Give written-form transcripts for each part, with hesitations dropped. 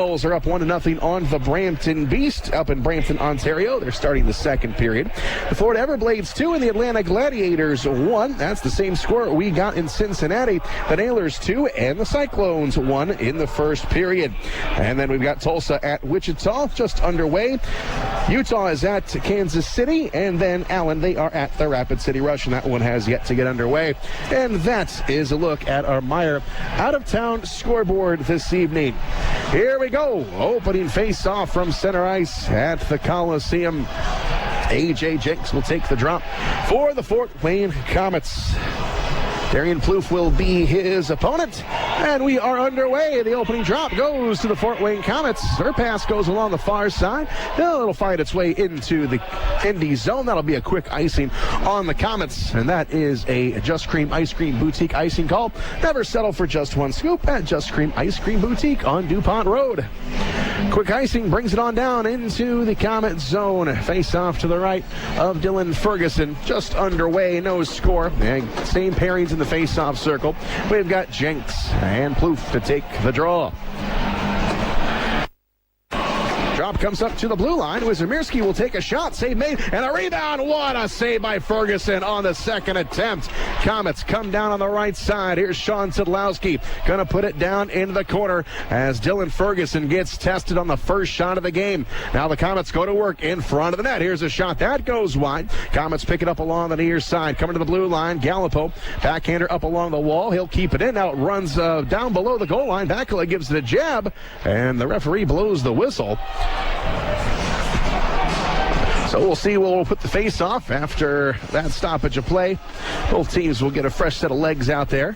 Royals are up 1-0 on the Brampton Beast up in Brampton, Ontario. They're starting the second period. The Florida Everblades 2 and the Atlanta Gladiators 1. That's the same score we got in Cincinnati. The Nailers 2 and the Cyclones 1 in the first period. And then we've got Tulsa at Wichita just underway. Utah is at Kansas City, and then Allen, they are at the Rapid City Rush, and that one has yet to get underway. And that is a look at our Meijer out-of-town scoreboard this evening. Here we go. Opening face-off from center ice at the Coliseum. A.J. Jenks will take the drop for the Fort Wayne Komets. Darian Plouffe will be his opponent, and we are underway. The opening drop goes to the Fort Wayne Komets. Verpaelst goes along the far side. It'll find its way into the Indy zone. That'll be a quick icing on the Komets, and that is a Just Cream Ice Cream Boutique icing call. Never settle for just one scoop at Just Cream Ice Cream Boutique on DuPont Road. Quick icing brings it on down into the Komet zone. Face off to the right of Dylan Ferguson. Just underway, no score. And same pairings in the face-off circle. We've got Jenks and Plouffe to take the draw. Drop comes up to the blue line. Wizermirski will take a shot. Save made and a rebound. What a save by Ferguson on the second attempt. Komets come down on the right side. Here's Sean Szydlowski. Going to put it down into the corner as Dylan Ferguson gets tested on the first shot of the game. Now the Komets go to work in front of the net. Here's a shot. That goes wide. Komets pick it up along the near side. Coming to the blue line. Galipeau. Backhander up along the wall. He'll keep it in. Now it runs down below the goal line. Verpaelst gives it a jab. And the referee blows the whistle. So we'll see. We'll put the face off after that stoppage of play. Both teams will get a fresh set of legs out there.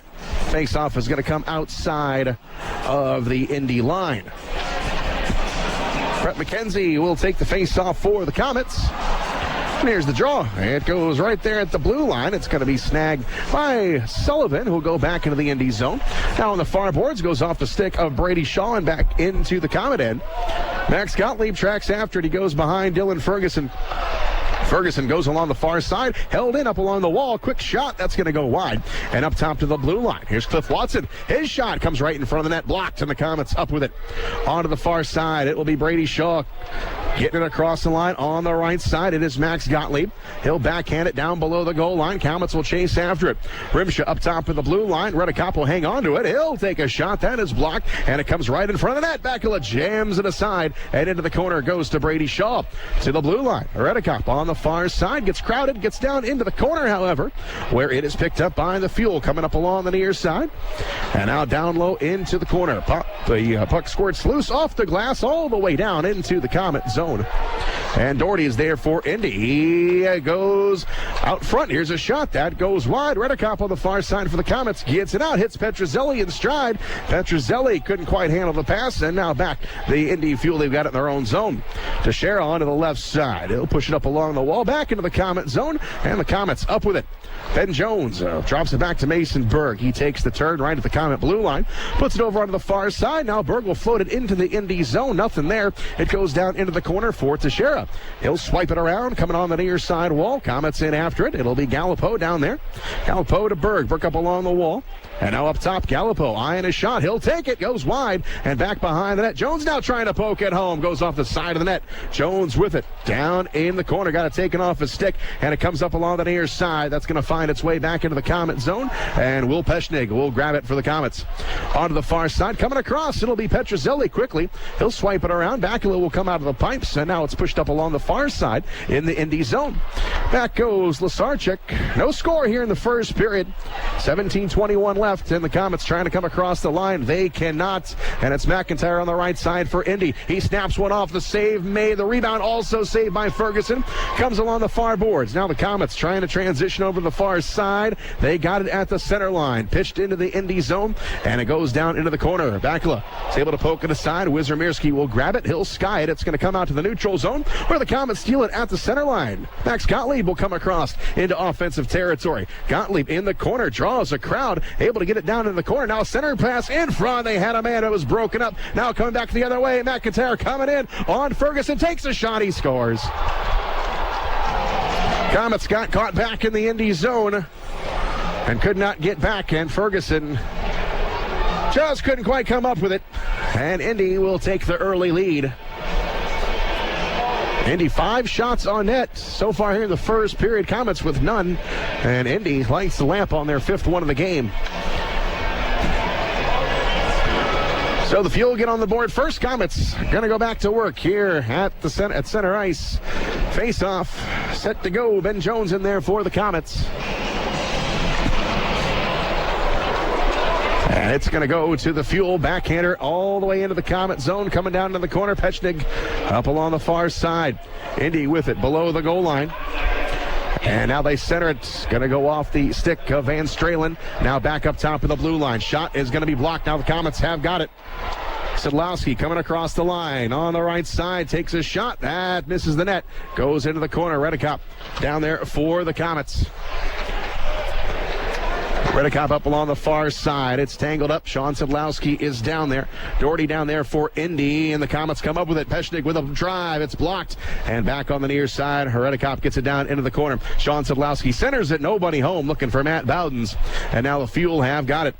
Face off is going to come outside of the Indy line. Brett McKenzie will take the face off for the Komets. And here's the draw. It goes right there at the blue line. It's going to be snagged by Sullivan, who will go back into the Indy zone. Now on the far boards, goes off the stick of Brady Shaw and back into the Komet end. Max Gottlieb tracks after it. He goes behind Dylan Ferguson. Ferguson goes along the far side, held in up along the wall. Quick shot, that's going to go wide. And up top to the blue line. Here's Cliff Watson. His shot comes right in front of the net, blocked, and the Komets up with it. Onto the far side, it will be Brady Shaw getting it across the line on the right side. It is Max Gottlieb. He'll backhand it down below the goal line. Komets will chase after it. Rimsha up top of the blue line. Reddekopp will hang on to it. He'll take a shot. That is blocked, and it comes right in front of the net. Verpaelst jams it aside, and into the corner goes to Brady Shaw. To the blue line. Reddekopp on the far side. Gets crowded. Gets down into the corner, however, where it is picked up by the Fuel coming up along the near side. And now down low into the corner. The puck squirts loose off the glass all the way down into the Komet zone. And Doherty is there for Indy. He goes out front. Here's a shot. That goes wide. Reddekopp on the far side for the Komets. Gets it out. Hits Petruzzelli in stride. Petruzzelli couldn't quite handle the pass. And now back the Indy Fuel. They've got it in their own zone. Teixeira onto the left side. He'll push it up along the wall. Back into the Komet zone. And the Komets up with it. Ben Jones drops it back to Mason Berg. He takes the turn right at the Komet blue line. Puts it over onto the far side. Now Berg will float it into the Indy zone. Nothing there. It goes down into the corner for Teixeira. He'll swipe it around, coming on the near side wall. Komets in after it. It'll be Galipeau down there. Galipeau to Berg. Berg up along the wall. And now up top, Galipeau eyeing a shot. He'll take it. Goes wide. And back behind the net. Jones now trying to poke it home. Goes off the side of the net. Jones with it. Down in the corner. Got it taken off his stick. And it comes up along the near side. That's going to find its way back into the Komet zone. And Will Peshnig will grab it for the Komets. Onto the far side. Coming across. It'll be Petruzzelli quickly. He'll swipe it around. Bakula will come out of the pipes. And now it's pushed up along the far side in the Indy zone. Back goes Lasarchik. No score here in the first period. 17:21 left, and the Komets trying to come across the line. They cannot, and it's McIntyre on the right side for Indy. He snaps one off. The save made. The rebound also saved by Ferguson. Comes along the far boards. Now the Komets trying to transition over the far side. They got it at the center line. Pitched into the Indy zone, and it goes down into the corner. Bakula is able to poke it aside. Wizermirski will grab it. He'll sky it. It's going to come out to the neutral zone, where the Komets steal it at the center line. Max Gottlieb will come across into offensive territory. Gottlieb in the corner, draws a crowd, able to get it down in the corner. Now center pass in front. They had a man that was broken up. Now coming back the other way. McIntyre coming in on Ferguson. Takes a shot. He scores. Komets got caught back in the Indy zone and could not get back. And Ferguson just couldn't quite come up with it. And Indy will take the early lead. Indy 5 shots on net so far here in the first period. Komets with none. And Indy lights the lamp on their 5th one of the game. So the Fuel get on the board first. Komets going to go back to work here at center ice. Face off, set to go. Ben Jones in there for the Komets. And it's going to go to the Fuel backhander all the way into the Komet zone. Coming down to the corner. Pechnig up along the far side. Indy with it below the goal line. And now they center it. Going to go off the stick of Van Stralen. Now back up top of the blue line. Shot is going to be blocked. Now the Komets have got it. Szydlowski coming across the line on the right side. Takes a shot. That misses the net. Goes into the corner. Reddekopp down there for the Komets. Reddekopp up along the far side. It's tangled up. Sean Szydlowski is down there. Doherty down there for Indy, and the Komets come up with it. Pechnig with a drive. It's blocked. And back on the near side, Reddekopp gets it down into the corner. Sean Szydlowski centers it. Nobody home looking for Matt Bowdens. And now the Fuel have got it.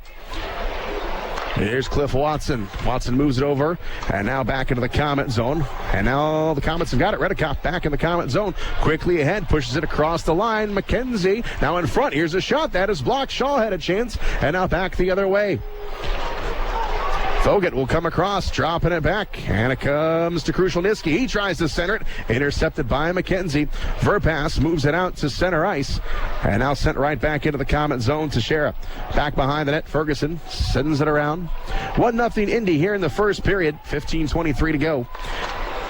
Here's Cliff Watson. Watson moves it over, and now back into the Komet zone. And now the Komets have got it. Reddekopp back in the Komet zone. Quickly ahead, pushes it across the line. McKenzie now in front. Here's a shot. That is blocked. Shaw had a chance, and now back the other way. Fogut will come across, dropping it back, and it comes to Krushelnyski. He tries to center it, intercepted by McKenzie. Verpaelst moves it out to center ice, and now sent right back into the Komet zone to Shera. Back behind the net, Ferguson sends it around. 1-0 Indy here in the first period, 15:23 to go.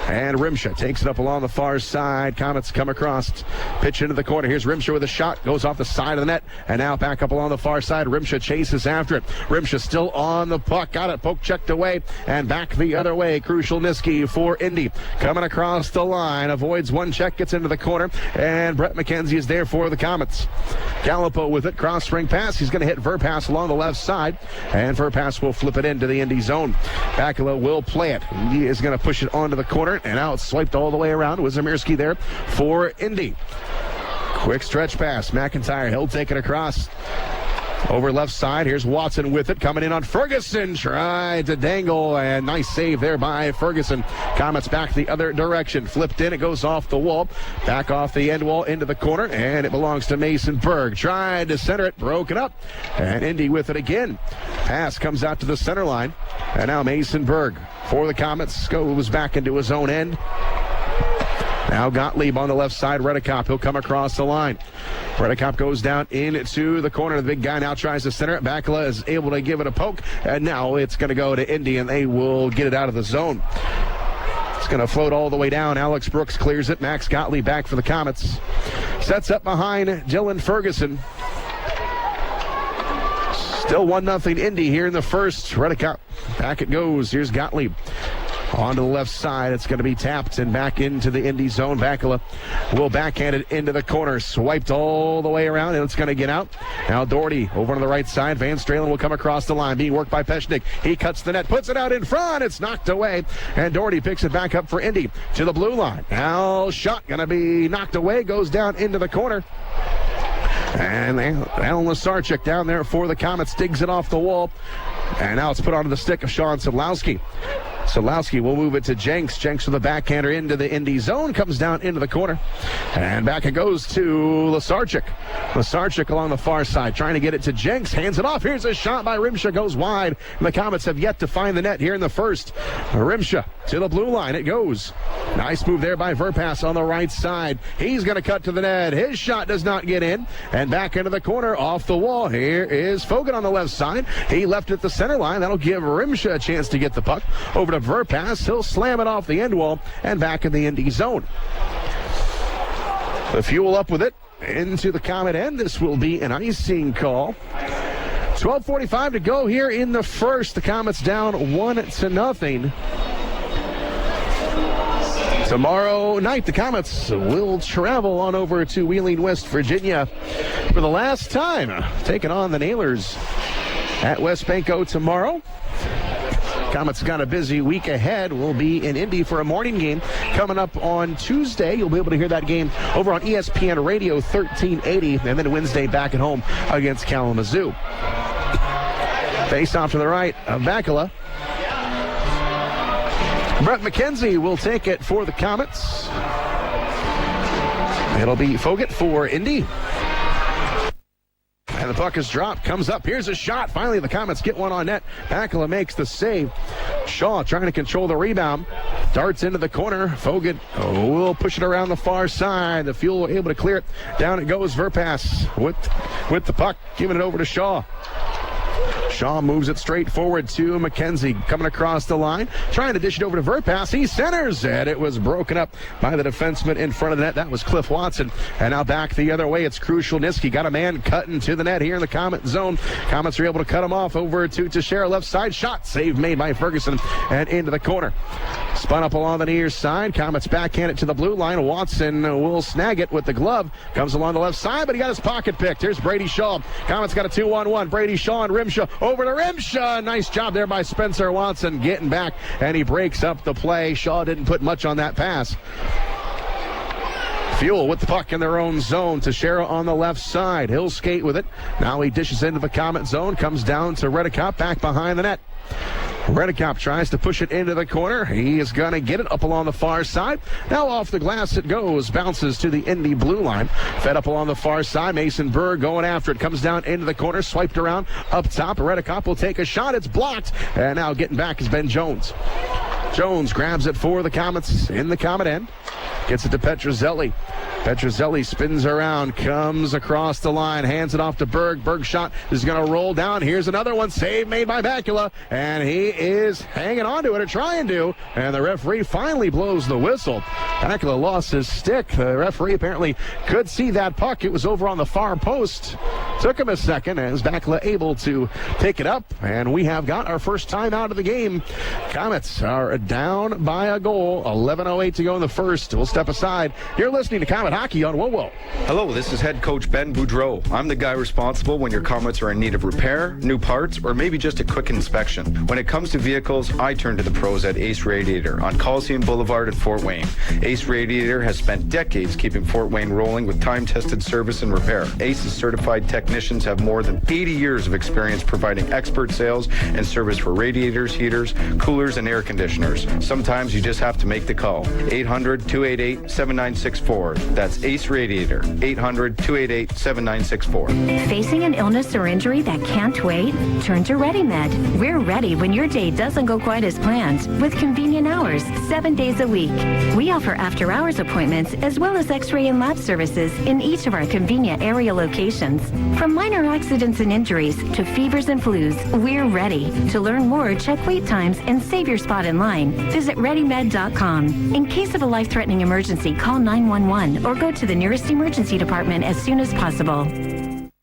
And Rimsha takes it up along the far side. Komets come across. Pitch into the corner. Here's Rimsha with a shot. Goes off the side of the net. And now back up along the far side. Rimsha chases after it. Rimsha still on the puck. Got it. Poke checked away. And back the other way. Krushelnyski for Indy. Coming across the line. Avoids one check. Gets into the corner. And Brett McKenzie is there for the Komets. Galipeau with it. Cross ring pass. He's going to hit Verpaelst along the left side. And Verpaelst will flip it into the Indy zone. Bakula will play it. He is going to push it onto the corner. And now it's swiped all the way around. Wizymirski there for Indy. Quick stretch pass. McIntyre, he'll take it across. Over left side, here's Watson with it. Coming in on Ferguson. Tried to dangle, and nice save there by Ferguson. Komets back the other direction. Flipped in, it goes off the wall. Back off the end wall into the corner, and it belongs to Mason Berg. Tried to center it, broke it up, and Indy with it again. Pass comes out to the center line, and now Mason Berg for the Komets goes back into his own end. Now Gottlieb on the left side. Reddekopp, he'll come across the line. Reddekopp goes down into the corner. The big guy now tries to center it. Bakula is able to give it a poke, and now it's going to go to Indy, and they will get it out of the zone. It's going to float all the way down. Alex Brooks clears it. Max Gottlieb back for the Komets. Sets up behind Dylan Ferguson. Still 1-0 Indy here in the first. Reddekopp, back it goes. Here's Gottlieb. On to the left side, it's going to be tapped and back into the Indy zone. Bakula will backhand it into the corner. Swiped all the way around, and it's going to get out. Now Doherty over on the right side. Van Stralen will come across the line, being worked by Pechnig. He cuts the net, puts it out in front. It's knocked away, and Doherty picks it back up for Indy to the blue line. Now shot going to be knocked away, goes down into the corner. And Alan Lasarchuk down there for the Komets digs it off the wall. And now it's put onto the stick of Sean Szydlowski. Szydlowski will move it to Jenks. Jenks with a backhander into the Indy zone. Comes down into the corner. And back it goes to Lasarchuk. Lasarchuk along the far side trying to get it to Jenks. Hands it off. Here's a shot by Rimsha. Goes wide. And the Komets have yet to find the net here in the first. Rimsha to the blue line. It goes. Nice move there by Verpaelst on the right side. He's going to cut to the net. His shot does not get in. And back into the corner off the wall. Here is Fogut on the left side. He left it at the center line. That'll give Rimsha a chance to get the puck. Over to Verpaelst. He'll slam it off the end wall and back in the Indy zone. The Fuel up with it into the Komet end. This will be an icing call. 12:45 to go here in the first. The Komets down 1-0. Tomorrow night, the Komets will travel on over to Wheeling, West Virginia for the last time, taking on the Nailers at West Banco tomorrow. Komets got a busy week ahead. We'll be in Indy for a morning game coming up on Tuesday. You'll be able to hear that game over on ESPN Radio 1380, and then Wednesday back at home against Kalamazoo. Face off to the right of Bakula. Brett McKenzie will take it for the Komets. It'll be Fogut for Indy. And the puck is dropped, comes up. Here's a shot. Finally, the Komets get one on net. Bakula makes the save. Shaw trying to control the rebound. Darts into the corner. Fogut will push it around the far side. The Fuel able to clear it. Down it goes. Verpaelst with the puck, giving it over to Shaw. Shaw moves it straight forward to McKenzie, coming across the line, trying to dish it over to Verpaelst. He centers, and it was broken up by the defenseman in front of the net. That was Cliff Watson. And now back the other way, it's Crucial Niski. Got a man cutting to the net here in the Komet zone. Komets are able to cut him off over to Teixeira, left side. Shot save made by Ferguson, and into the corner. Spun up along the near side. Komets backhand it to the blue line. Watson will snag it with the glove. Comes along the left side, but he got his pocket picked. Here's Brady Shaw. Komets got a 2-on-1. Brady Shaw and Rimshaw over to Rimshaw. Nice job there by Spencer Watson getting back, and he breaks up the play. Shaw didn't put much on that pass. Fuel with the puck in their own zone. Teixeira on the left side. He'll skate with it. Now he dishes into the Komet zone. Comes down to Reddekopp back behind the net. Reddekopp tries to push it into the corner. He is going to get it up along the far side. Now off the glass it goes. Bounces to the Indy blue line. Fed up along the far side. Mason Berg going after it. Comes down into the corner. Swiped around up top. Reddekopp will take a shot. It's blocked. And now getting back is Ben Jones. Jones grabs it for the Komets in the Komet end. Gets it to Petruzzelli. Petruzzelli spins around, comes across the line, hands it off to Berg. Berg shot is going to roll down. Here's another one. Save made by Bakula, and he is hanging on to it or trying to, and the referee finally blows the whistle. Bakula lost his stick. The referee apparently could see that puck. It was over on the far post. Took him a second as Bakula able to take it up, and we have got our first time out of the game. Komets are down by a goal. 11:08 to go in the first. We'll step aside. You're listening to Komet Hockey on WoWo. Hello, this is head coach Ben Boudreau. I'm the guy responsible when your Komets are in need of repair, new parts, or maybe just a quick inspection. When it comes to vehicles, I turn to the pros at Ace Radiator on Coliseum Boulevard in Fort Wayne. Ace Radiator has spent decades keeping Fort Wayne rolling with time-tested service and repair. Ace's certified technicians have more than 80 years of experience providing expert sales and service for radiators, heaters, coolers, and air conditioners. Sometimes you just have to make the call. 800-288-7964. That's Ace Radiator. 800-288-7964. Facing an illness or injury that can't wait? Turn to ReadyMed. We're ready when your day doesn't go quite as planned, with convenient hours, 7 days a week. We offer after-hours appointments as well as x-ray and lab services in each of our convenient area locations. From minor accidents and injuries to fevers and flus, we're ready. To learn more, check wait times and save your spot in line. Visit ReadyMed.com. In case of a life-threatening emergency, call 911 or go to the nearest emergency department as soon as possible.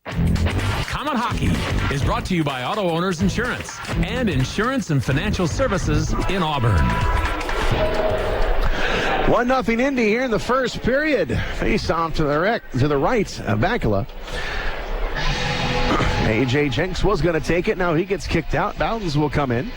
Komet Hockey is brought to you by Auto Owners Insurance and Insurance and Financial Services in Auburn. 1-0 Indy here in the first period. Face off to the right of Bakula. A.J. Jenks was going to take it. Now he gets kicked out. Bowdens will come in.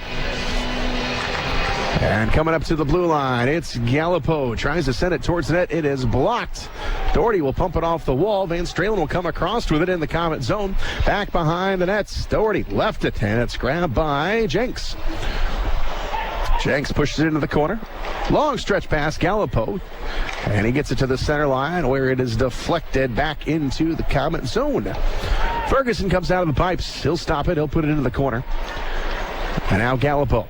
And coming up to the blue line, it's Galipeau. Tries to send it towards the net. It is blocked. Doherty will pump it off the wall. Van Stralen will come across with it in the Komet zone. Back behind the nets. Doherty left it, and it's grabbed by Jenks. Jenks pushes it into the corner. Long stretch pass, Galipeau. And he gets it to the center line where it is deflected back into the Komet zone. Ferguson comes out of the pipes. He'll stop it. He'll put it into the corner. And now Galipeau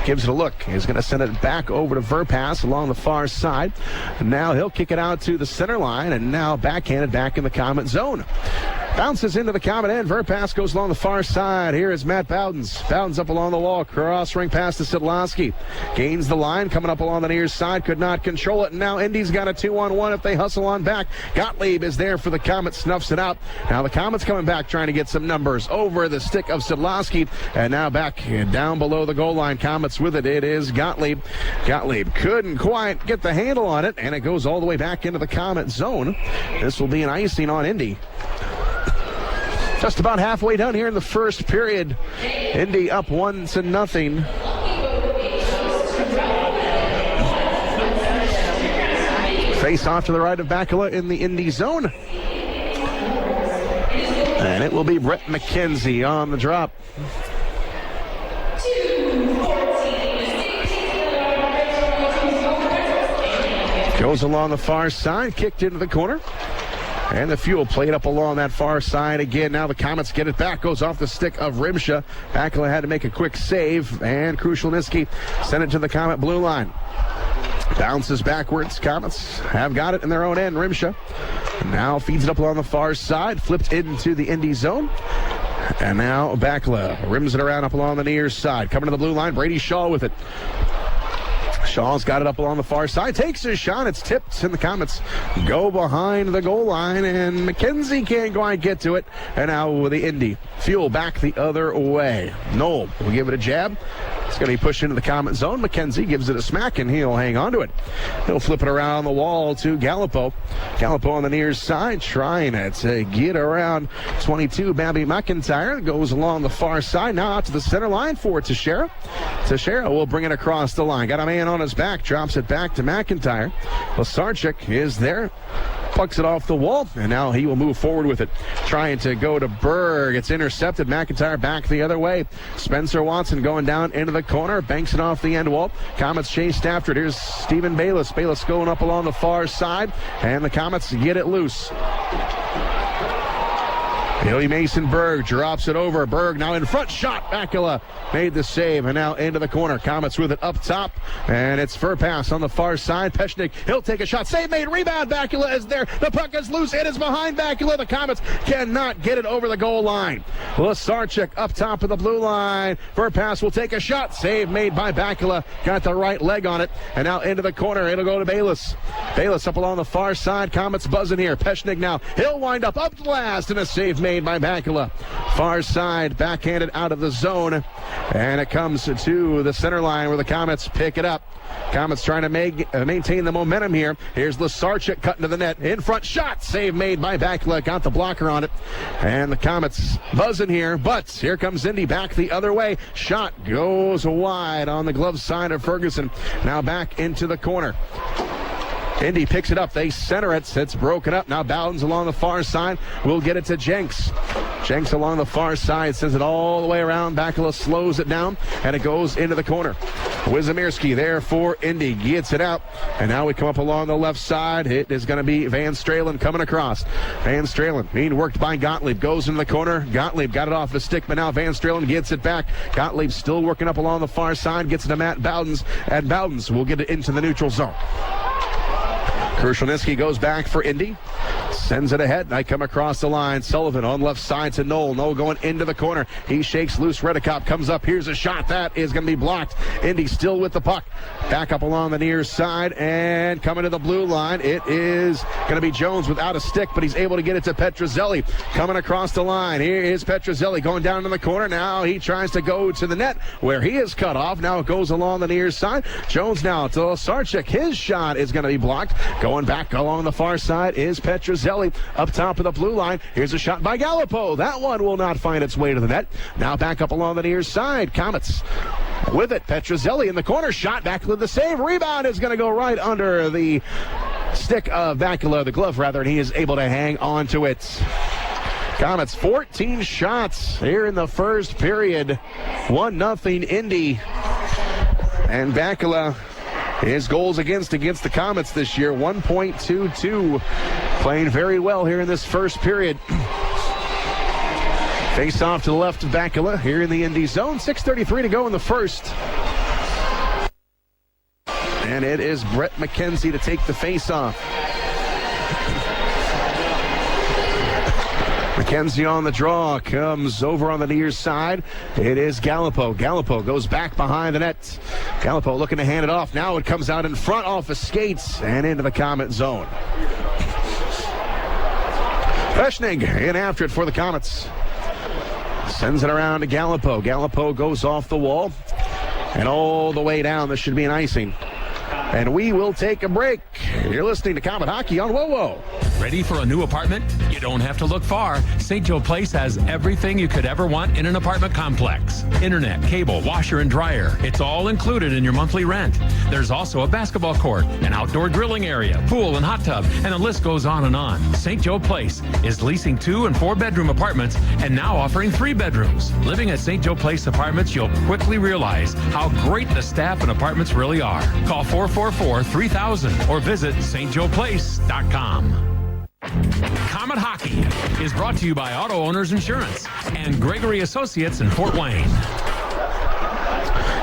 gives it a look. He's going to send it back over to Verpaelst along the far side. And now he'll kick it out to the center line, and now backhanded back in the Komet zone. Bounces into the Komet end. Verpaelst goes along the far side. Here is Matt Bowdens. Bowdens up along the wall. Cross ring pass to Szydlowski. Gains the line. Coming up along the near side. Could not control it. And now Indy's got a 2-on-1 if they hustle on back. Gottlieb is there for the Komet. Snuffs it out. Now the Komet's coming back trying to get some numbers over the stick of Szydlowski. And now back down below the goal line. Komet's with it. It is Gottlieb. Gottlieb couldn't quite get the handle on it. And it goes all the way back into the Komet zone. This will be an icing on Indy. Just about halfway done here in the first period. Indy up 1-0. Face off to the right of Bakula in the Indy zone. And it will be Brett McKenzie on the drop. Goes along the far side, kicked into the corner. And the Fuel played up along that far side again. Now the Komets get it back. Goes off the stick of Rimsha. Bakula had to make a quick save. And Krushelnyski sent it to the Komet blue line. Bounces backwards. Komets have got it in their own end. Rimsha now feeds it up along the far side. Flipped into the Indy zone. And now Bakula rims it around up along the near side. Coming to the blue line. Brady Shaw with it. Shaw's got it up along the far side, takes a shot, it's tipped, and the Komets go behind the goal line, and McKenzie can't quite get to it, and now with the Indy. Fuel back the other way. Knoll will give it a jab. It's going to be pushed into the Komet zone. McKenzie gives it a smack, and he'll hang on to it. He'll flip it around the wall to Galipeau. Galipeau on the near side, trying to get around 22, Babby McIntyre. Goes along the far side, now out to the center line for Teixeira. Teixeira will bring it across the line. Got a man on his back, drops it back to McIntyre. Lasarchik is there. Pucks it off the wall, and now he will move forward with it. Trying to go to Berg. It's intercepted. McIntyre back the other way. Spencer Watson going down into the corner. Banks it off the end wall. Komets chased after it. Here's Stephen Bayless. Bayless going up along the far side, and the Komets get it loose. Billy Mason Berg drops it over. Berg now in front. Shot. Bakula made the save, and now into the corner. Komets with it up top, and it's Verpaelst on the far side. Peshnik, he'll take a shot. Save made. Rebound. Bakula is there. The puck is loose. It is behind Bakula. The Komets cannot get it over the goal line. Lasarchik up top of the blue line. Verpaelst will take a shot. Save made by Bakula. Got the right leg on it, and now into the corner. It'll go to Bayless. Bayless up along the far side. Komets buzzing here. Peshnik now. He'll wind up last, and a save made by Bakula. Far side, backhanded out of the zone, and it comes to the center line where the Komets pick it up. Komets trying to maintain the momentum here. Here's Lasarchik cutting to the net. In front shot. Save made by Bakula. Got the blocker on it. And the Komets buzzing here. But here comes Indy back the other way. Shot goes wide on the glove side of Ferguson. Now back into the corner. Indy picks it up. They center it. It's broken up. Now Bowden's along the far side. We'll get it to Jenks. Jenks along the far side sends it all the way around. Bakula slows it down, and it goes into the corner. Wizimirski there for Indy. Gets it out. And now we come up along the left side. It is going to be Van Stralen coming across. Van Stralen being worked by Gottlieb. Goes into the corner. Gottlieb got it off the stick, but now Van Stralen gets it back. Gottlieb still working up along the far side. Gets it to Matt Bowdens. And Bowdens will get it into the neutral zone. Krushelnyski goes back for Indy. Sends it ahead. I come across the line. Sullivan on left side to Knoll. Knoll going into the corner. He shakes loose. Reddekopp comes up. Here's a shot. That is going to be blocked. Indy still with the puck. Back up along the near side and coming to the blue line. It is going to be Jones without a stick, but he's able to get it to Petruzzelli. Coming across the line. Here is Petruzzelli going down in the corner. Now he tries to go to the net where he is cut off. Now it goes along the near side. Jones now to Lasarchik. His shot is going to be blocked. Going back along the far side is Petruzzelli up top of the blue line. Here's a shot by Galipeau. That one will not find its way to the net. Now back up along the near side. Komets with it. Petruzzelli in the corner. Shot. Bakula the save. Rebound is going to go right under the stick of Bakula, the glove rather, and he is able to hang on to it. Komets 14 shots here in the first period. 1-0 Indy. And Bakula, his goals against the Komets this year, 1.22. Playing very well here in this first period. Face off to the left of Bakula here in the Indy zone. 6:33 to go in the first. And it is Brett McKenzie to take the face off. McKenzie on the draw, comes over on the near side. It is Galipeau. Galipeau goes back behind the net. Galipeau looking to hand it off. Now it comes out in front off the skates and into the Komet zone. Peshnig in after it for the Komets. Sends it around to Galipeau. Galipeau goes off the wall and all the way down. This should be an icing. And we will take a break. You're listening to Komet Hockey on WoWo. Ready for a new apartment? You don't have to look far. St. Joe Place has everything you could ever want in an apartment complex. Internet, cable, washer and dryer. It's all included in your monthly rent. There's also a basketball court, an outdoor grilling area, pool and hot tub, and the list goes on and on. St. Joe Place is leasing 2- and 4-bedroom apartments and now offering 3 bedrooms. Living at St. Joe Place Apartments, you'll quickly realize how great the staff and apartments really are. Call 444-3000 or visit stjoeplace.com. Comet Hockey is brought to you by Auto Owners Insurance and Gregory Associates in Fort Wayne.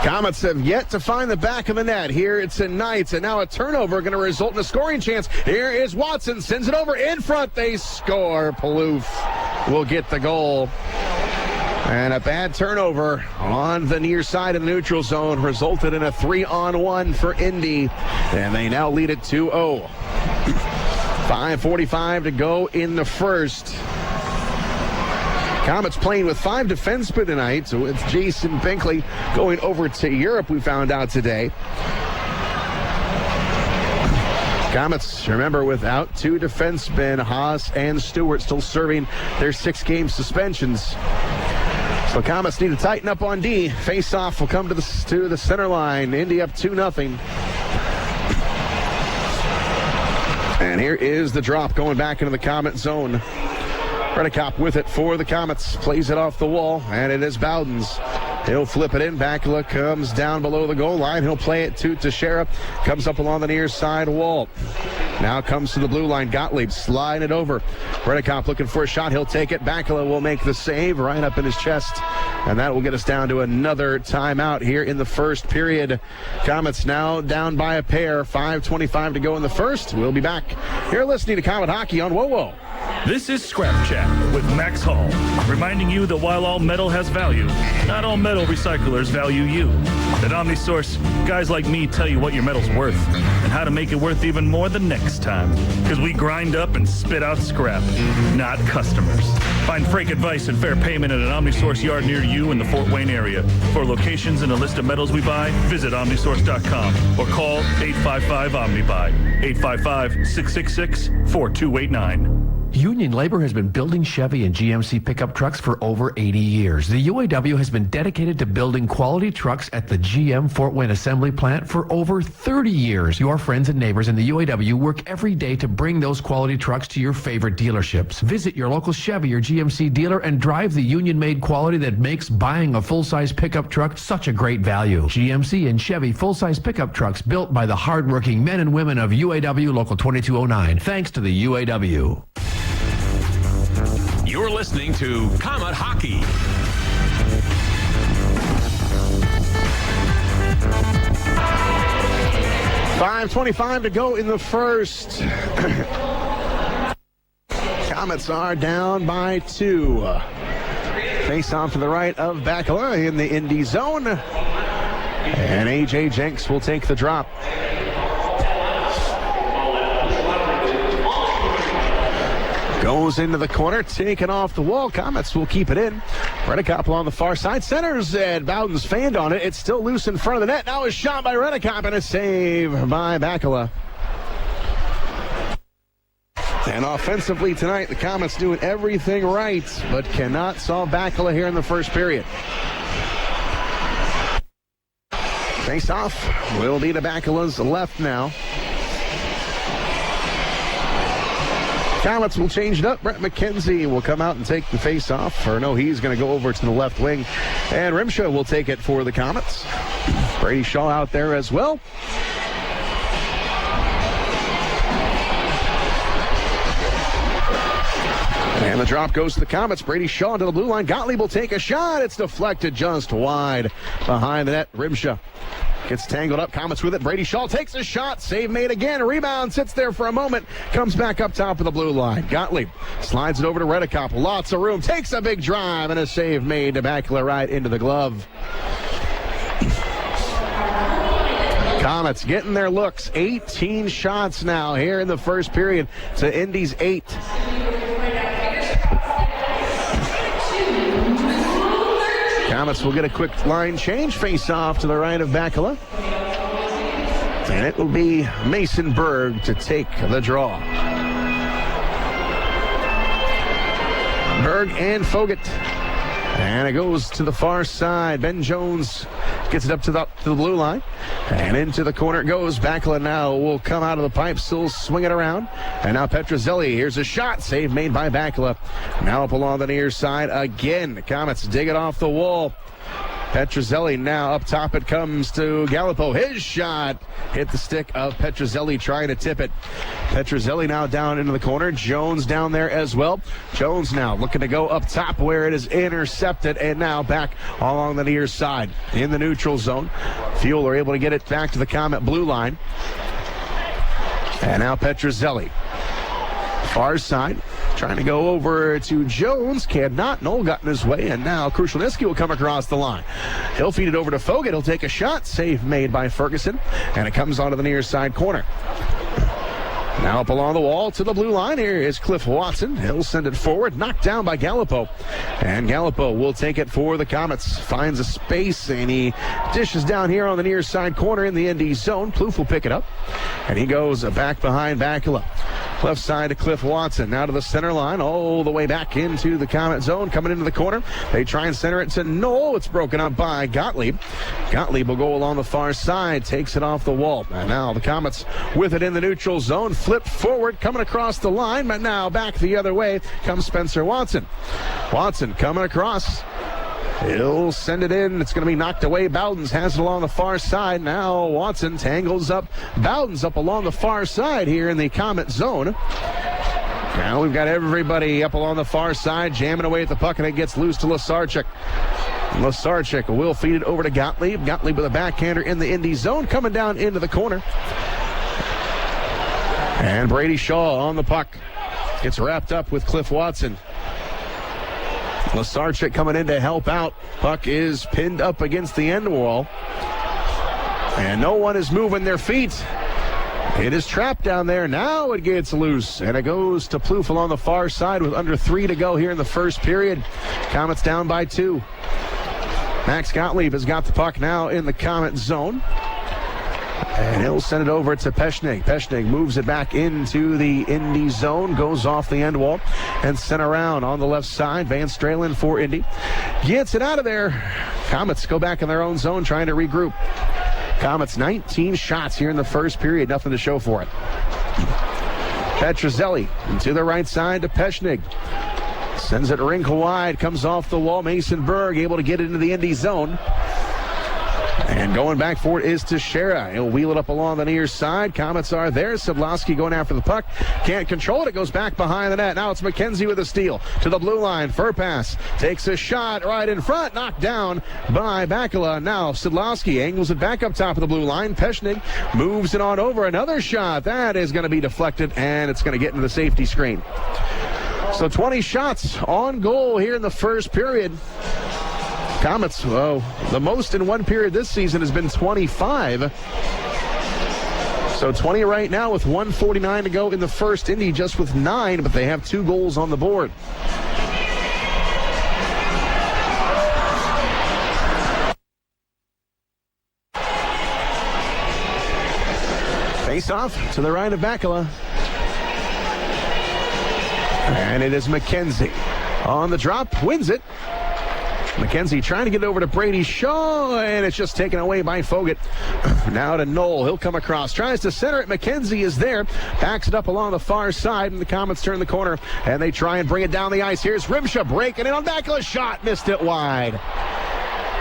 Komets have yet to find the back of the net here. It's a Knights, and now a turnover going to result in a scoring chance. Here is Watson, sends it over in front. They score. Palouf will get the goal. And a bad turnover on the near side of the neutral zone resulted in a 3-on-1 for Indy, and they now lead it 2-0. 5:45 to go in the first. Komets playing with 5 defensemen tonight, so with Jason Binkley going over to Europe, we found out today. Komets, remember, without 2 defensemen, Haas and Stewart, still serving their 6-game suspensions. So Komets need to tighten up on D. Face-off will come to the center line. Indy up 2-0. And here is the drop going back into the Komet zone. Reddekopp with it for the Komets. Plays it off the wall, and it is Bowden's. He'll flip it in. Bakula comes down below the goal line. He'll play it to Teixeira. Comes up along the near side wall. Now comes to the blue line. Gottlieb sliding it over. Reddekopp looking for a shot. He'll take it. Bakula will make the save right up in his chest. And that will get us down to another timeout here in the first period. Komets now down by a pair. 5:25 to go in the first. We'll be back. You're listening to Komet Hockey on WoWo. This is Scrap Chat with Max Hall, reminding you that while all metal has value, not all metal recyclers value you. At OmniSource, guys like me tell you what your metal's worth and how to make it worth even more the next time. Because we grind up and spit out scrap, not customers. Find freight advice and fair payment at an OmniSource yard near you in the Fort Wayne area. For locations and a list of metals we buy, visit OmniSource.com or call 855-OMNIBUY, 855-666-4289. Union Labor has been building Chevy and GMC pickup trucks for over 80 years. The UAW has been dedicated to building quality trucks at the GM Fort Wayne Assembly Plant for over 30 years. Your friends and neighbors in the UAW work every day to bring those quality trucks to your favorite dealerships. Visit your local Chevy or GMC dealer and drive the union-made quality that makes buying a full-size pickup truck such a great value. GMC and Chevy full-size pickup trucks built by the hardworking men and women of UAW Local 2209. Thanks to the UAW. You're listening to Komet Hockey. $5:25 to go in the first. Komets are down by 2. Face on to the right of Bakula in the Indy zone. And A.J. Jenks will take the drop. Goes into the corner, taken off the wall. Komets will keep it in. Reddekopp on the far side. Centers, and Bowden's fanned on it. It's still loose in front of the net. Now a shot by Reddekopp and a save by Bakula. And offensively tonight, the Komets doing everything right, but cannot solve Bakula here in the first period. Face off will be to Bakula's left now. Komets will change it up. Brett McKenzie will come out and take the face-off. Or no, he's going to go over to the left wing. And Rimshaw will take it for the Komets. Brady Shaw out there as well. And the drop goes to the Komets. Brady Shaw to the blue line. Gottlieb will take a shot. It's deflected just wide behind the net. Rimshaw gets tangled up. Komets with it. Brady Shaw takes a shot. Save made again. Rebound. Sits there for a moment. Comes back up top of the blue line. Gottlieb slides it over to Reddekopp. Lots of room. Takes a big drive. And a save made to Bakula right into the glove. Komets getting their looks. 18 shots now here in the first period to Indy's 8. Komets will get a quick line change. Face off to the right of Bakula. And it will be Mason Berg to take the draw. Berg and Fogut. And it goes to the far side. Ben Jones gets it up to the blue line. And into the corner it goes. Bakula now will come out of the pipe, still swing it around. And now Petruzzelli. Here's a shot. Save made by Bakula. Now up along the near side again. The Komets dig it off the wall. Petruzzelli now up top. It comes to Galipeau. His shot hit the stick of Petruzzelli trying to tip it. Petruzzelli now down into the corner. Jones down there as well. Jones now looking to go up top where it is intercepted, and now back along the near side in the neutral zone. Fuel are able to get it back to the Komet blue line. And now Petruzzelli. Far side. Trying to go over to Jones. Cannot. Knoll got in his way. And now Krushelnyski will come across the line. He'll feed it over to Fogut. He'll take a shot. Save made by Ferguson. And it comes onto the near side corner. Now up along the wall to the blue line. Here is Cliff Watson. He'll send it forward. Knocked down by Galipeau. And Galipeau will take it for the Komets. Finds a space and he dishes down here on the near side corner in the Indy zone. Plouffe will pick it up. And he goes back behind Bakula. Left side to Cliff Watson. Now to the center line. All the way back into the Komet zone. Coming into the corner. They try and center it to Knoll. It's broken up by Gottlieb. Gottlieb will go along the far side. Takes it off the wall. And now the Komets with it in the neutral zone. Flipped forward, coming across the line, but now back the other way comes Spencer Watson. Watson coming across. He'll send it in. It's going to be knocked away. Bowdens has it along the far side. Now Watson tangles up. Bowdens up along the far side here in the Komet zone. Now we've got everybody up along the far side, jamming away at the puck, and it gets loose to Lasarchuk. Lasarchuk will feed it over to Gottlieb. Gottlieb with a backhander in the Indy zone, coming down into the corner. And Brady Shaw on the puck. Gets wrapped up with Cliff Watson. Lasarchuk coming in to help out. Puck is pinned up against the end wall. And no one is moving their feet. It is trapped down there. Now it gets loose. And it goes to Plouffe along the far side with under 3 to go here in the first period. Komets down by 2. Max Gottlieb has got the puck now in the Komet zone. And he'll send it over to Peshnig. Peshnig moves it back into the Indy zone, goes off the end wall, and sent around on the left side. Van Stralen for Indy. Gets it out of there. Komets go back in their own zone, trying to regroup. Komets 19 shots here in the first period. Nothing to show for it. Petruzzelli to the right side to Peshnig. Sends it rink wide, comes off the wall. Mason Berg able to get it into the Indy zone. And going back for it is Teixeira. He'll wheel it up along the near side. Komets are there. Szydlowski going after the puck. Can't control it. It goes back behind the net. Now it's McKenzie with a steal. To the blue line. Verpaelst takes a shot right in front. Knocked down by Bakula. Now Szydlowski angles it back up top of the blue line. Peshnig moves it on over. Another shot. That is going to be deflected, and it's going to get into the safety screen. So 20 shots on goal here in the first period. Komets, the most in one period this season has been 25. So 20 right now with 1:49 to go in the first. Indy just with 9, but they have 2 goals on the board. Face off to the right of Bakula. And it is McKenzie on the drop, wins it. McKenzie trying to get over to Brady Shaw, and it's just taken away by Fogut. Now to Knoll. He'll come across. Tries to center it. McKenzie is there. Backs it up along the far side, and the Komets turn the corner, and they try and bring it down the ice. Here's Rimsha breaking in on Bakula's shot. Missed it wide.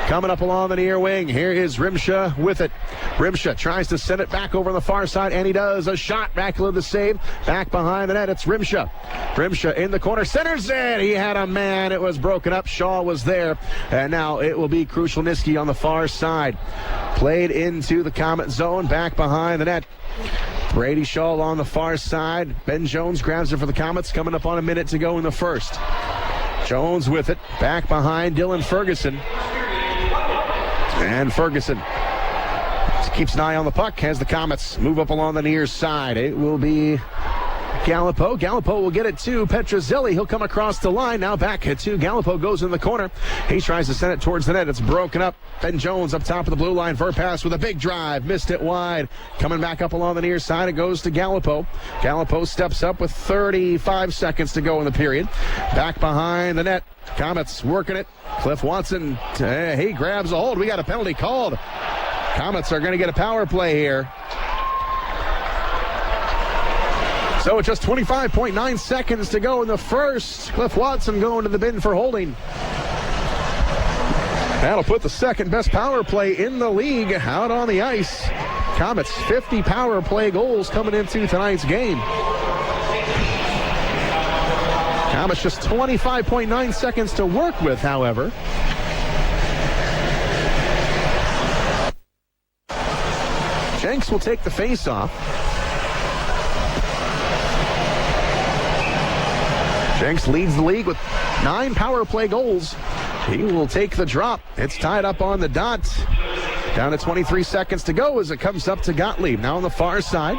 Coming up along the near wing. Here is Rimsha with it. Rimsha tries to send it back over on the far side, and he does. A shot. Bakula the save. Back behind the net. It's Rimsha. Rimsha in the corner. Centers it. He had a man. It was broken up. Shaw was there. And now it will be Krushelnyski on the far side. Played into the Komet zone. Back behind the net. Brady Shaw on the far side. Ben Jones grabs it for the Komets. Coming up on a minute to go in the first. Jones with it. Back behind Dylan Ferguson. And Ferguson keeps an eye on the puck as the Komets move up along the near side. It will be Galipeau. Galipeau will get it to Petruzzelli. He'll come across the line. Now back to Galipeau. Goes in the corner. He tries to send it towards the net. It's broken up. Ben Jones up top of the blue line. Verpaelst with a big drive. Missed it wide. Coming back up along the near side. It goes to Galipeau. Galipeau steps up with 35 seconds to go in the period. Back behind the net. Komets working it. Cliff Watson. He grabs a hold. We got a penalty called. Komets are going to get a power play here. So it's just 25.9 seconds to go in the first. Cliff Watson going to the bin for holding. That'll put the second best power play in the league out on the ice. Komets 50 power play goals coming into tonight's game. Komets just 25.9 seconds to work with, however. Jenks will take the face-off. Jenks leads the league with 9 power play goals. He will take the drop. It's tied up on the dot. Down to 23 seconds to go as it comes up to Gottlieb. Now on the far side.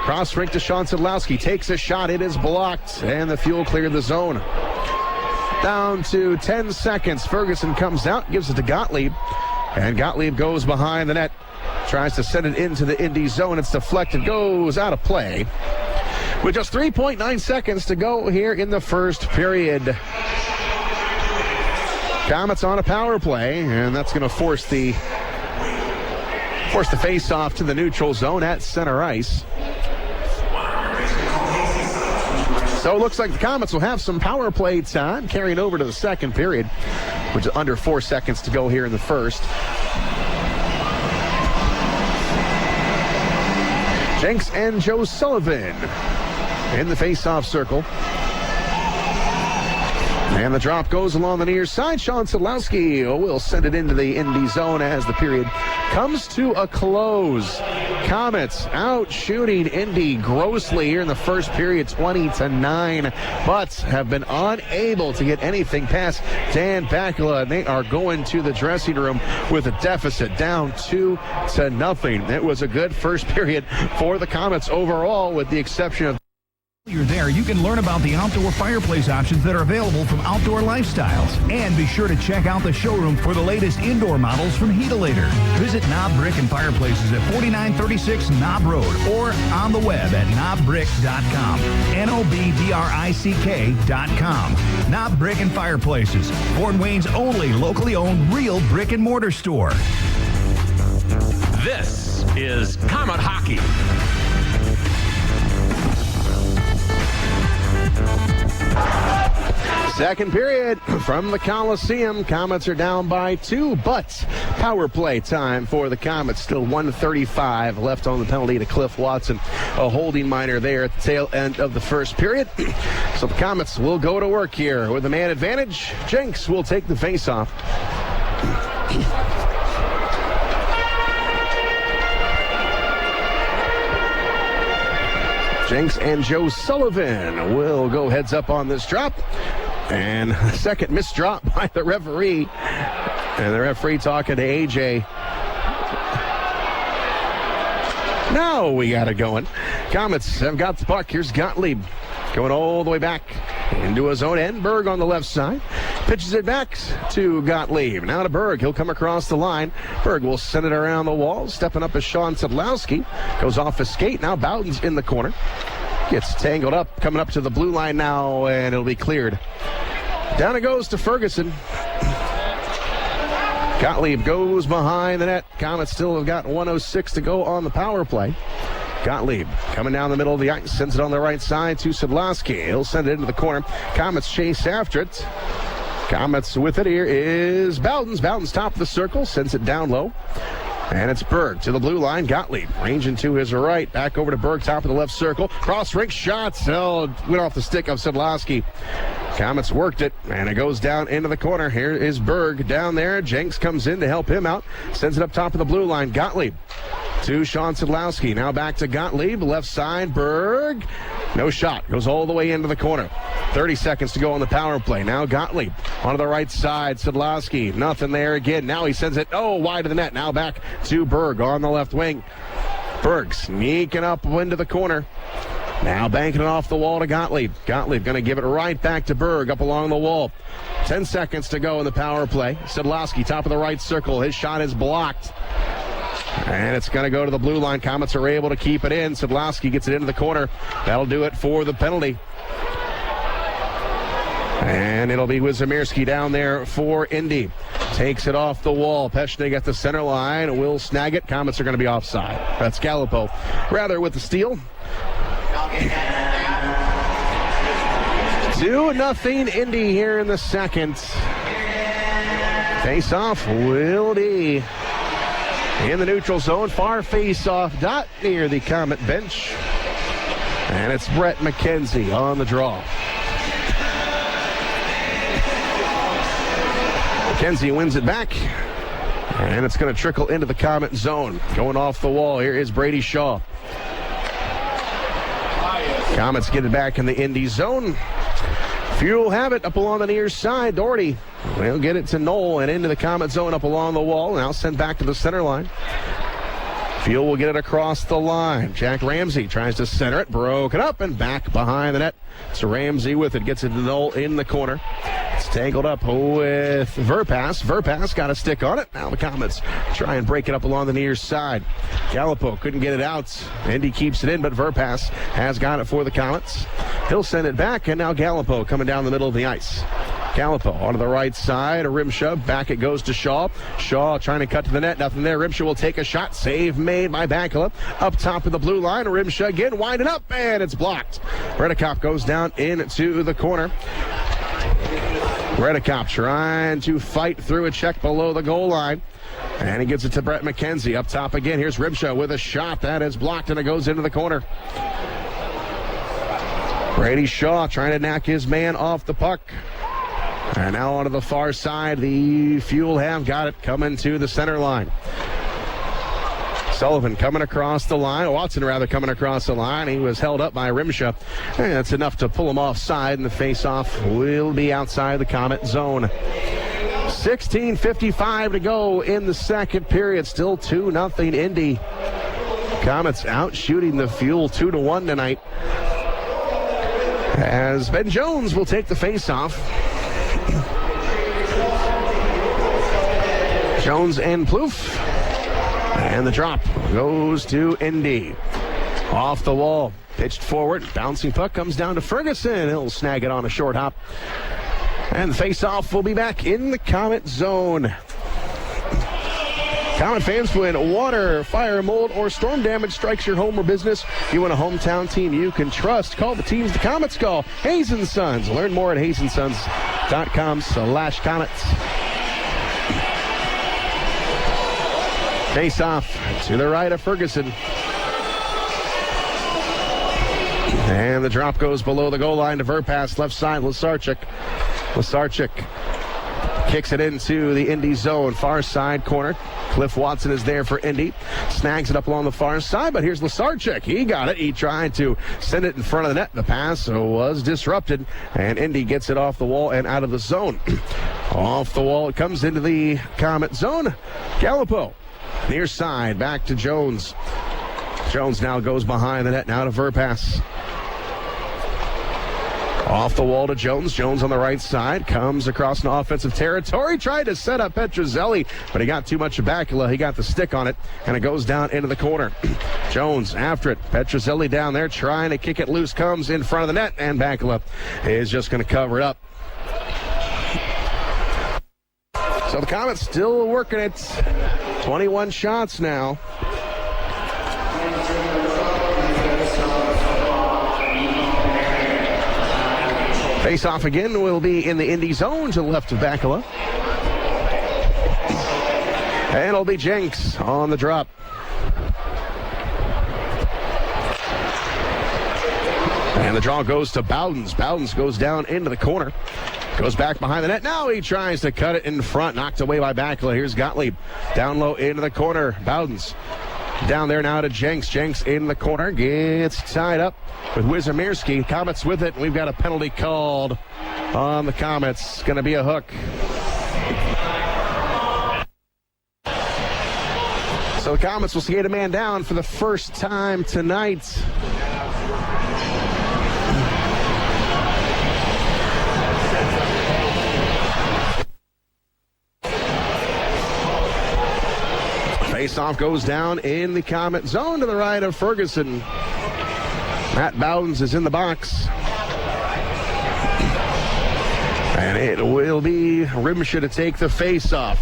Cross rink to Szydlowski. Takes a shot. It is blocked. And the Fuel cleared the zone. Down to 10 seconds. Ferguson comes out. Gives it to Gottlieb. And Gottlieb goes behind the net. Tries to send it into the Indy zone. It's deflected. Goes out of play. With just 3.9 seconds to go here in the first period. Komets on a power play, and that's going to force the face-off to the neutral zone at center ice. So it looks like the Komets will have some power play time carrying over to the second period, which is under 4 seconds to go here in the first. Jenks and Joe Sullivan in the face-off circle. And the drop goes along the near side. Szydlowski will send it into the Indy zone as the period comes to a close. Komets out shooting Indy grossly here in the first period, 20-9, but have been unable to get anything past Dan Bakula, and they are going to the dressing room with a deficit down 2-0. It was a good first period for the Komets overall, with the exception of While you're there, you can learn about the outdoor fireplace options that are available from Outdoor Lifestyles. And be sure to check out the showroom for the latest indoor models from Heatolator. Visit Knob Brick and Fireplaces at 4936 Knob Road or on the web at knobbrick.com. NOBDRICK.com. Knob Brick and Fireplaces, Fort Wayne's only locally owned real brick and mortar store. This is Comet Hockey. Second period from the Coliseum. Komets are down by 2, but power play time for the Komets. Still 1:35 left on the penalty to Cliff Watson. A holding minor there at the tail end of the first period. So the Komets will go to work here with a man advantage. Jenks will take the faceoff. Jenks and Joe Sullivan will go heads up on this drop. And a second missed drop by the referee. And the referee talking to AJ. Now we got it going. Komets have got the puck. Here's Gottlieb going all the way back into his own end. Berg on the left side. Pitches it back to Gottlieb. Now to Berg. He'll come across the line. Berg will send it around the wall. Stepping up is Szydlowski. Goes off his skate. Now Bowden's in the corner. Gets tangled up. Coming up to the blue line now, and it'll be cleared. Down it goes to Ferguson. Gottlieb goes behind the net. Komets still have got 1:06 to go on the power play. Gottlieb coming down the middle of the ice. Sends it on the right side to Szydlowski. He'll send it into the corner. Komets chase after it. Komets with it here is Bowden's. Bowden's top of the circle. Sends it down low. And it's Berg to the blue line. Gottlieb ranging to his right. Back over to Berg, top of the left circle. Cross rink shots. Oh, went off the stick of Szydlowski. Komets worked it, and it goes down into the corner. Here is Berg down there. Jenks comes in to help him out. Sends it up top of the blue line. Gottlieb to Szydlowski. Now back to Gottlieb. Left side, Berg. No shot. Goes all the way into the corner. 30 seconds to go on the power play. Now Gottlieb onto the right side. Szydlowski. Nothing there again. Now he sends it, wide of the net. Now back to Berg on the left wing. Berg sneaking up into the corner. Now banking it off the wall to Gottlieb. Gottlieb going to give it right back to Berg up along the wall. 10 seconds to go in the power play. Szydlowski, top of the right circle. His shot is blocked. And it's going to go to the blue line. Komets are able to keep it in. Szydlowski gets it into the corner. That'll do it for the penalty. And it'll be Wizimierski down there for Indy. Takes it off the wall. Peshnig at the center line. Will snag it. Komets are going to be offside. That's Galipeau. Rather with the steal. 2-0 Indy here in the second. Face-off will be in the neutral zone. Far face-off dot near the Komet bench. And it's Brett McKenzie on the draw. McKenzie wins it back. And it's going to trickle into the Komet zone. Going off the wall, here is Brady Shaw. Komets get it back in the Indy zone. Fuel have it up along the near side. Doherty will get it to Knoll and into the Komet zone up along the wall. Now sent back to the center line. Fuel will get it across the line. Jack Ramsey tries to center it. Broken up and back behind the net. So Ramsey with it. Gets it to Knoll in the corner. It's tangled up with Verpaelst. Verpaelst got a stick on it. Now the Komets try and break it up along the near side. Galipeau couldn't get it out. Indy keeps it in, but Verpaelst has got it for the Komets. He'll send it back, and now Galipeau coming down the middle of the ice. Galipeau onto the right side, a rim shove. Back it goes to Shaw. Shaw trying to cut to the net. Nothing there. Rimsha will take a shot. Save made by Bakula. Up top of the blue line. Rimsha again winding up, and it's blocked. Reddekopp goes down into the corner. Reddekopp trying to fight through a check below the goal line. And he gives it to Brett McKenzie. Up top again. Here's Rimsha with a shot. That is blocked, and it goes into the corner. Brady Shaw trying to knock his man off the puck. And now onto the far side, the Fuel have got it coming to the center line. Sullivan coming across the line. Watson rather coming across the line. He was held up by Rimsha. And that's enough to pull him offside, and the face-off will be outside the Komet zone. 16:55 to go in the second period. Still 2-0 Indy. Komets out shooting the Fuel 2-1 tonight. As Ben Jones will take the face-off. Jones and Plouffe. And the drop goes to Indy. Off the wall. Pitched forward. Bouncing puck comes down to Ferguson. He'll snag it on a short hop. And the face-off will be back in the Komet zone. Komet fans, when water, fire, mold, or storm damage strikes your home or business, you want a hometown team you can trust. Call the teams the Komets call. Hayes & Sons. Learn more at haysonssons.com/Komets. Face off to the right of Ferguson. And the drop goes below the goal line to Verpaelst, left side, Lasarchuk. Lasarchuk kicks it into the Indy zone, far side corner. Cliff Watson is there for Indy. Snags it up along the far side, but here's Lasarchuk. He got it. He tried to send it in front of the net. The pass was disrupted, and Indy gets it off the wall and out of the zone. Off the wall, it comes into the Komet zone. Galipeau. Near side, back to Jones. Jones now goes behind the net, now to Verpaelst. Off the wall to Jones. Jones on the right side. Comes across an offensive territory. Tried to set up Petruzzelli, but he got too much of Bakula. He got the stick on it, and it goes down into the corner. Jones after it. Petruzzelli down there trying to kick it loose. Comes in front of the net, and Bakula is just going to cover it up. So the Komets still working it. 21 shots now. Face-off again will be in the Indy zone to the left of Bakula. And it'll be Jenks on the drop. And the draw goes to Bowdens. Bowdens goes down into the corner. Goes back behind the net. Now he tries to cut it in front. Knocked away by Bakula. Here's Gottlieb. Down low into the corner. Bowdens. Down there now to Jenks. Jenks in the corner. Gets tied up with Wizimierski. Komets with it. We've got a penalty called on the Komets. Going to be a hook. So the Komets will skate a man down for the first time tonight. Face-off goes down in the Comet zone to the right of Ferguson. Matt Bowdens is in the box. And it will be Rimsha to take the face-off.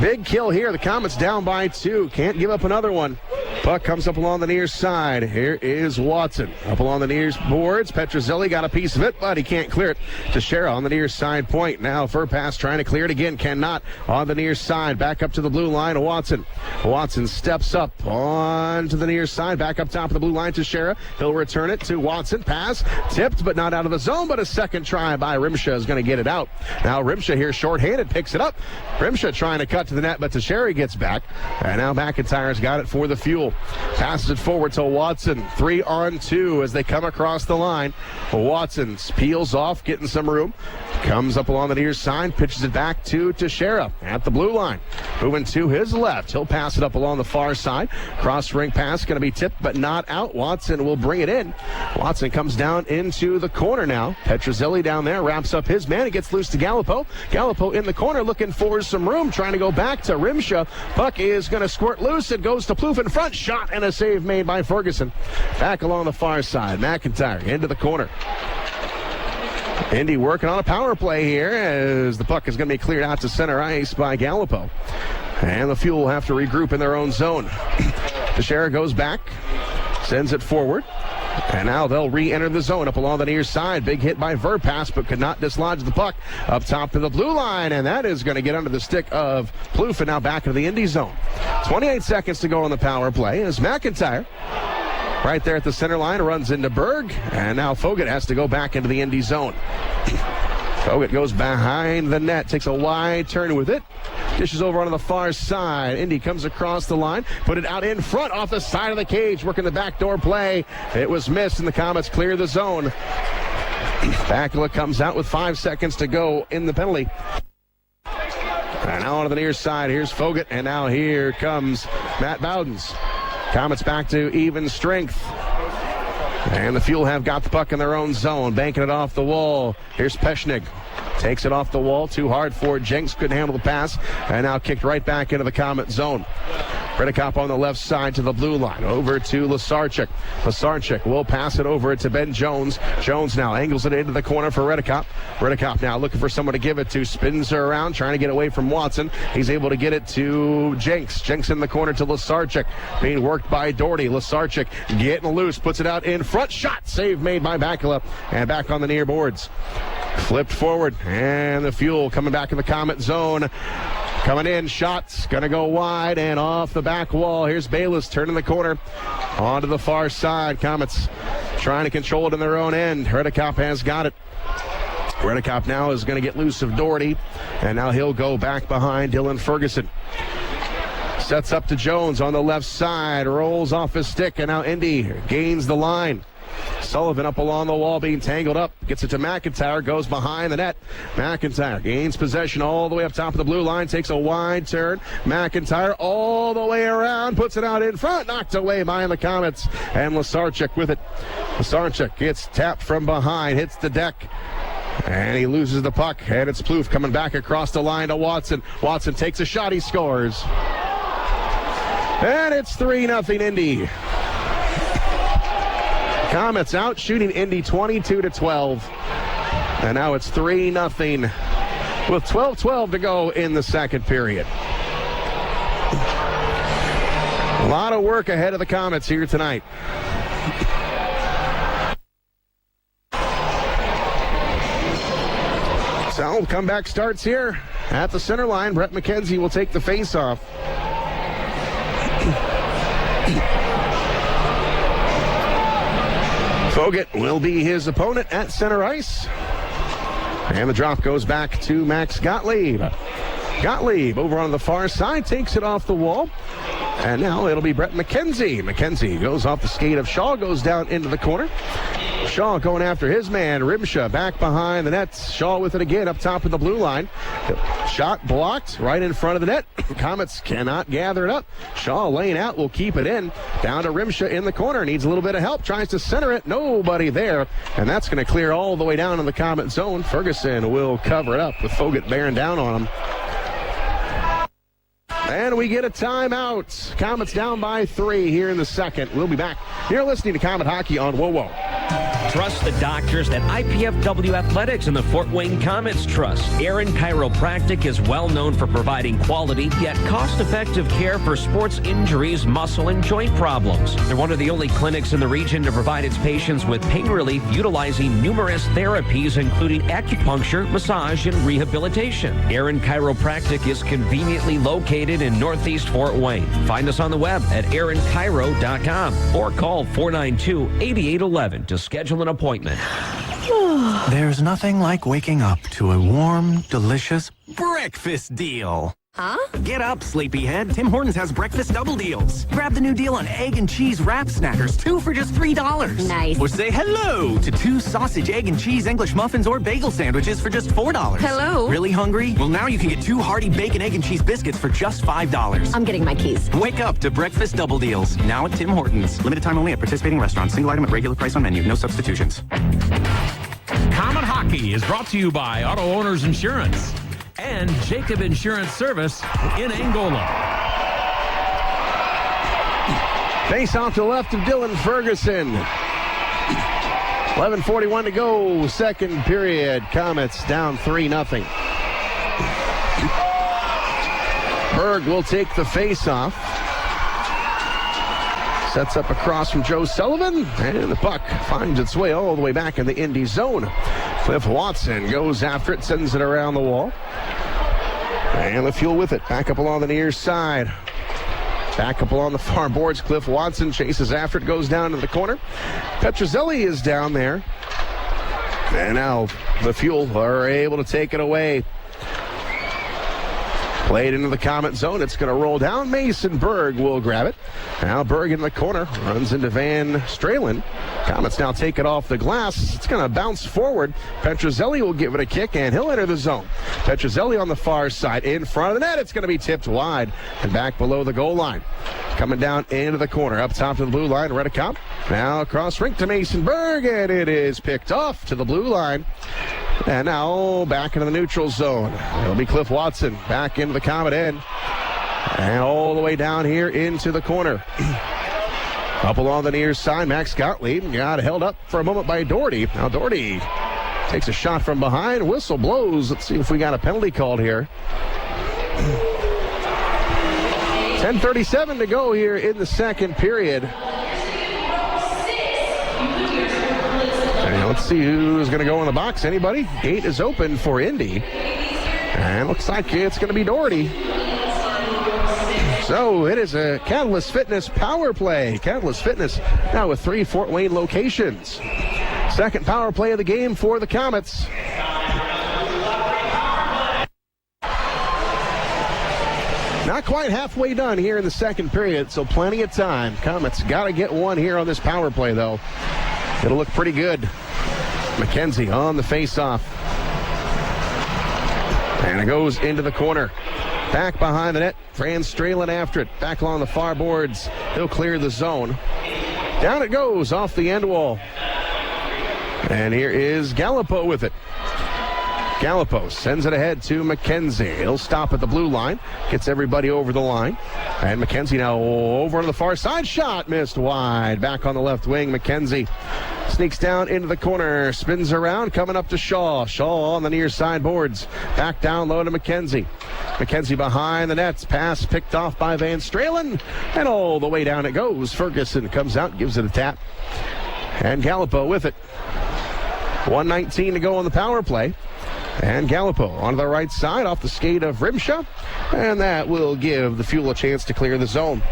Big kill here. The Comets down by 2. Can't give up another one. Puck comes up along the near side. Here is Watson. Up along the near boards. Petruzzelli got a piece of it, but he can't clear it. Teixeira on the near side point. Now Verpaelst trying to clear it again. Cannot on the near side. Back up to the blue line. Watson. Watson steps up on to the near side. Back up top of the blue line. Teixeira. He'll return it to Watson. Pass. Tipped, but not out of the zone. But a second try by Rimsha is going to get it out. Now Rimsha here shorthanded. Picks it up. Rimsha trying to cut to the net, but Teixeira gets back. And now McIntyre's got it for the Fuel. Passes it forward to Watson. 3-on-2 as they come across the line. Watson peels off, getting some room. Comes up along the near side, pitches it back to Teixeira at the blue line. Moving to his left. He'll pass it up along the far side. Cross-ring pass, going to be tipped but not out. Watson will bring it in. Watson comes down into the corner now. Petruzzelli down there wraps up his man. He gets loose to Galipeau. Galipeau in the corner looking for some room, trying to go back to Rimsha. Puck is going to squirt loose. It goes to Plouffe in front. Shot and a save made by Ferguson. Back along the far side. McIntyre into the corner. Indy working on a power play here as the puck is going to be cleared out to center ice by Galipeau. And the Fuel will have to regroup in their own zone. Teixeira goes back, sends it forward. And now they'll re-enter the zone up along the near side. Big hit by Verpaelst, but could not dislodge the puck up top to the blue line. And that is going to get under the stick of Plouffe and now back into the Indy zone. 28 seconds to go on the power play as McIntyre right there at the center line runs into Berg. And now Fogut has to go back into the Indy zone. Fogut goes behind the net, takes a wide turn with it. Dishes over onto the far side. Indy comes across the line, put it out in front off the side of the cage, working the backdoor play. It was missed, and the Comets clear the zone. Bakula comes out with 5 seconds to go in the penalty. And now onto the near side. Here's Fogut, and now here comes Matt Bowdens. Comets back to even strength. And the Fuel have got the puck in their own zone, banking it off the wall. Here's Peshnik. Takes it off the wall, too hard for it. Jenks couldn't handle the pass, and now kicked right back into the Comet zone. Reddekopp on the left side to the blue line, over to Lasarchik. Lasarchik will pass it over to Ben Jones. Jones now angles it into the corner for Reddekopp. Reddekopp now looking for someone to give it to. Spins her around, trying to get away from Watson. He's able to get it to Jenks. Jenks in the corner to Lasarchik. Being worked by Doherty. Lasarchik getting loose, puts it out in front. Shot, save made by Bakula. And back on the near boards. Flipped forward, and the Fuel coming back in the Comet zone. Coming in, shots, gonna go wide and off the back wall. Here's Bayless turning the corner onto the far side. Comets trying to control it in their own end. Reddekopp has got it. Reddekopp now is going to get loose of Doherty, and now he'll go back behind Dylan Ferguson. Sets up to Jones on the left side, rolls off his stick, and now Indy gains the line. Sullivan up along the wall, being tangled up. Gets it to McIntyre, goes behind the net. McIntyre gains possession all the way up top of the blue line, takes a wide turn. McIntyre all the way around, puts it out in front, knocked away by the Comets. And Lasarchik with it. Lasarchik gets tapped from behind, hits the deck. And he loses the puck, and it's Plouffe coming back across the line to Watson. Watson takes a shot, he scores. And it's 3-0 Indy. Comets out shooting Indy 22-12. And now it's 3-0 with 12:12 to go in the second period. A lot of work ahead of the Comets here tonight. So comeback starts here at the center line. Brett McKenzie will take the face-off. Fogut will be his opponent at center ice. And the drop goes back to Max Gottlieb. Gottlieb over on the far side takes it off the wall. And now it'll be Brett McKenzie. McKenzie goes off the skate of Shaw, goes down into the corner. Shaw going after his man, Rimsha, back behind the net. Shaw with it again up top of the blue line. Shot blocked right in front of the net. Komets cannot gather it up. Shaw laying out, will keep it in. Down to Rimsha in the corner. Needs a little bit of help. Tries to center it. Nobody there. And that's going to clear all the way down in the Komet zone. Ferguson will cover it up with Fogut bearing down on him. And we get a timeout. Komets down by 3 here in the second. We'll be back. You're listening to Komet Hockey on WoWo. Trust the doctors at IPFW Athletics and the Fort Wayne Komets Trust. Aaron Chiropractic is well known for providing quality yet cost-effective care for sports injuries, muscle, and joint problems. They're one of the only clinics in the region to provide its patients with pain relief utilizing numerous therapies, including acupuncture, massage, and rehabilitation. Aaron Chiropractic is conveniently located in Northeast Fort Wayne. Find us on the web at aaronchiro.com or call 492-8811 to schedule an appointment. There's nothing like waking up to a warm, delicious breakfast deal. Huh? Get up, sleepyhead. Tim Hortons has breakfast double deals. Grab the new deal on egg and cheese wrap snackers, 2 for just $3. Nice. Or say hello to 2 sausage, egg, and cheese English muffins or bagel sandwiches for just $4. Hello. Really hungry? Well, now you can get 2 hearty bacon, egg, and cheese biscuits for just $5. I'm getting my keys. Wake up to breakfast double deals. Now at Tim Hortons. Limited time only at participating restaurants. Single item at regular price on menu. No substitutions. Komet Hockey is brought to you by Auto Owners Insurance and Jacob Insurance Service in Angola. Face off to the left of Dylan Ferguson. 11:41 to go, second period. Komets down 3-0. Berg will take the face-off. Sets up across from Joe Sullivan, and the puck finds its way all the way back in the Indy zone. Cliff Watson goes after it, sends it around the wall. And the fuel with it. Back up along the near side. Back up along the far boards. Cliff Watson chases after it, goes down to the corner. Petruzzelli is down there. And now the Fuel are able to take it away. Played into the Komet zone. It's going to roll down. Mason Berg will grab it. Now Berg in the corner. Runs into Van Stralen. Komets now take it off the glass. It's going to bounce forward. Petruzzelli will give it a kick, and he'll enter the zone. Petruzzelli on the far side. In front of the net. It's going to be tipped wide and back below the goal line. Coming down into the corner. Up top to the blue line. Reddekopp. Now across rink to Mason Berg, and it is picked off to the blue line. And now back into the neutral zone. It'll be Cliff Watson back into the Komet end. And all the way down here into the corner. Up along the near side, Max Gottlieb got held up for a moment by Doherty. Now Doherty takes a shot from behind. Whistle blows. Let's see if we got a penalty called here. 10:37 to go here in the second period. Let's see who's going to go in the box. Anybody? Gate is open for Indy. And looks like it's going to be Doherty. So it is a Catalyst Fitness power play. Catalyst Fitness now with 3 Fort Wayne locations. Second power play of the game for the Komets. Not quite halfway done here in the second period, so plenty of time. Komets got to get one here on this power play, though. It'll look pretty good. McKenzie on the face-off. And it goes into the corner. Back behind the net. Van Stralen after it. Back along the far boards. He'll clear the zone. Down it goes off the end wall. And here is Galipeau with it. Galipeau sends it ahead to McKenzie. He'll stop at the blue line. Gets everybody over the line. And McKenzie now over to the far side. Shot missed wide. Back on the left wing. McKenzie sneaks down into the corner. Spins around. Coming up to Shaw. Shaw on the near side boards. Back down low to McKenzie. McKenzie behind the nets. Pass picked off by Van Stralen. And all the way down it goes. Ferguson comes out. Gives it a tap. And Galipeau with it. 1:19 to go on the power play. And Galipeau on the right side off the skate of Rimsha. And that will give the Fuel a chance to clear the zone.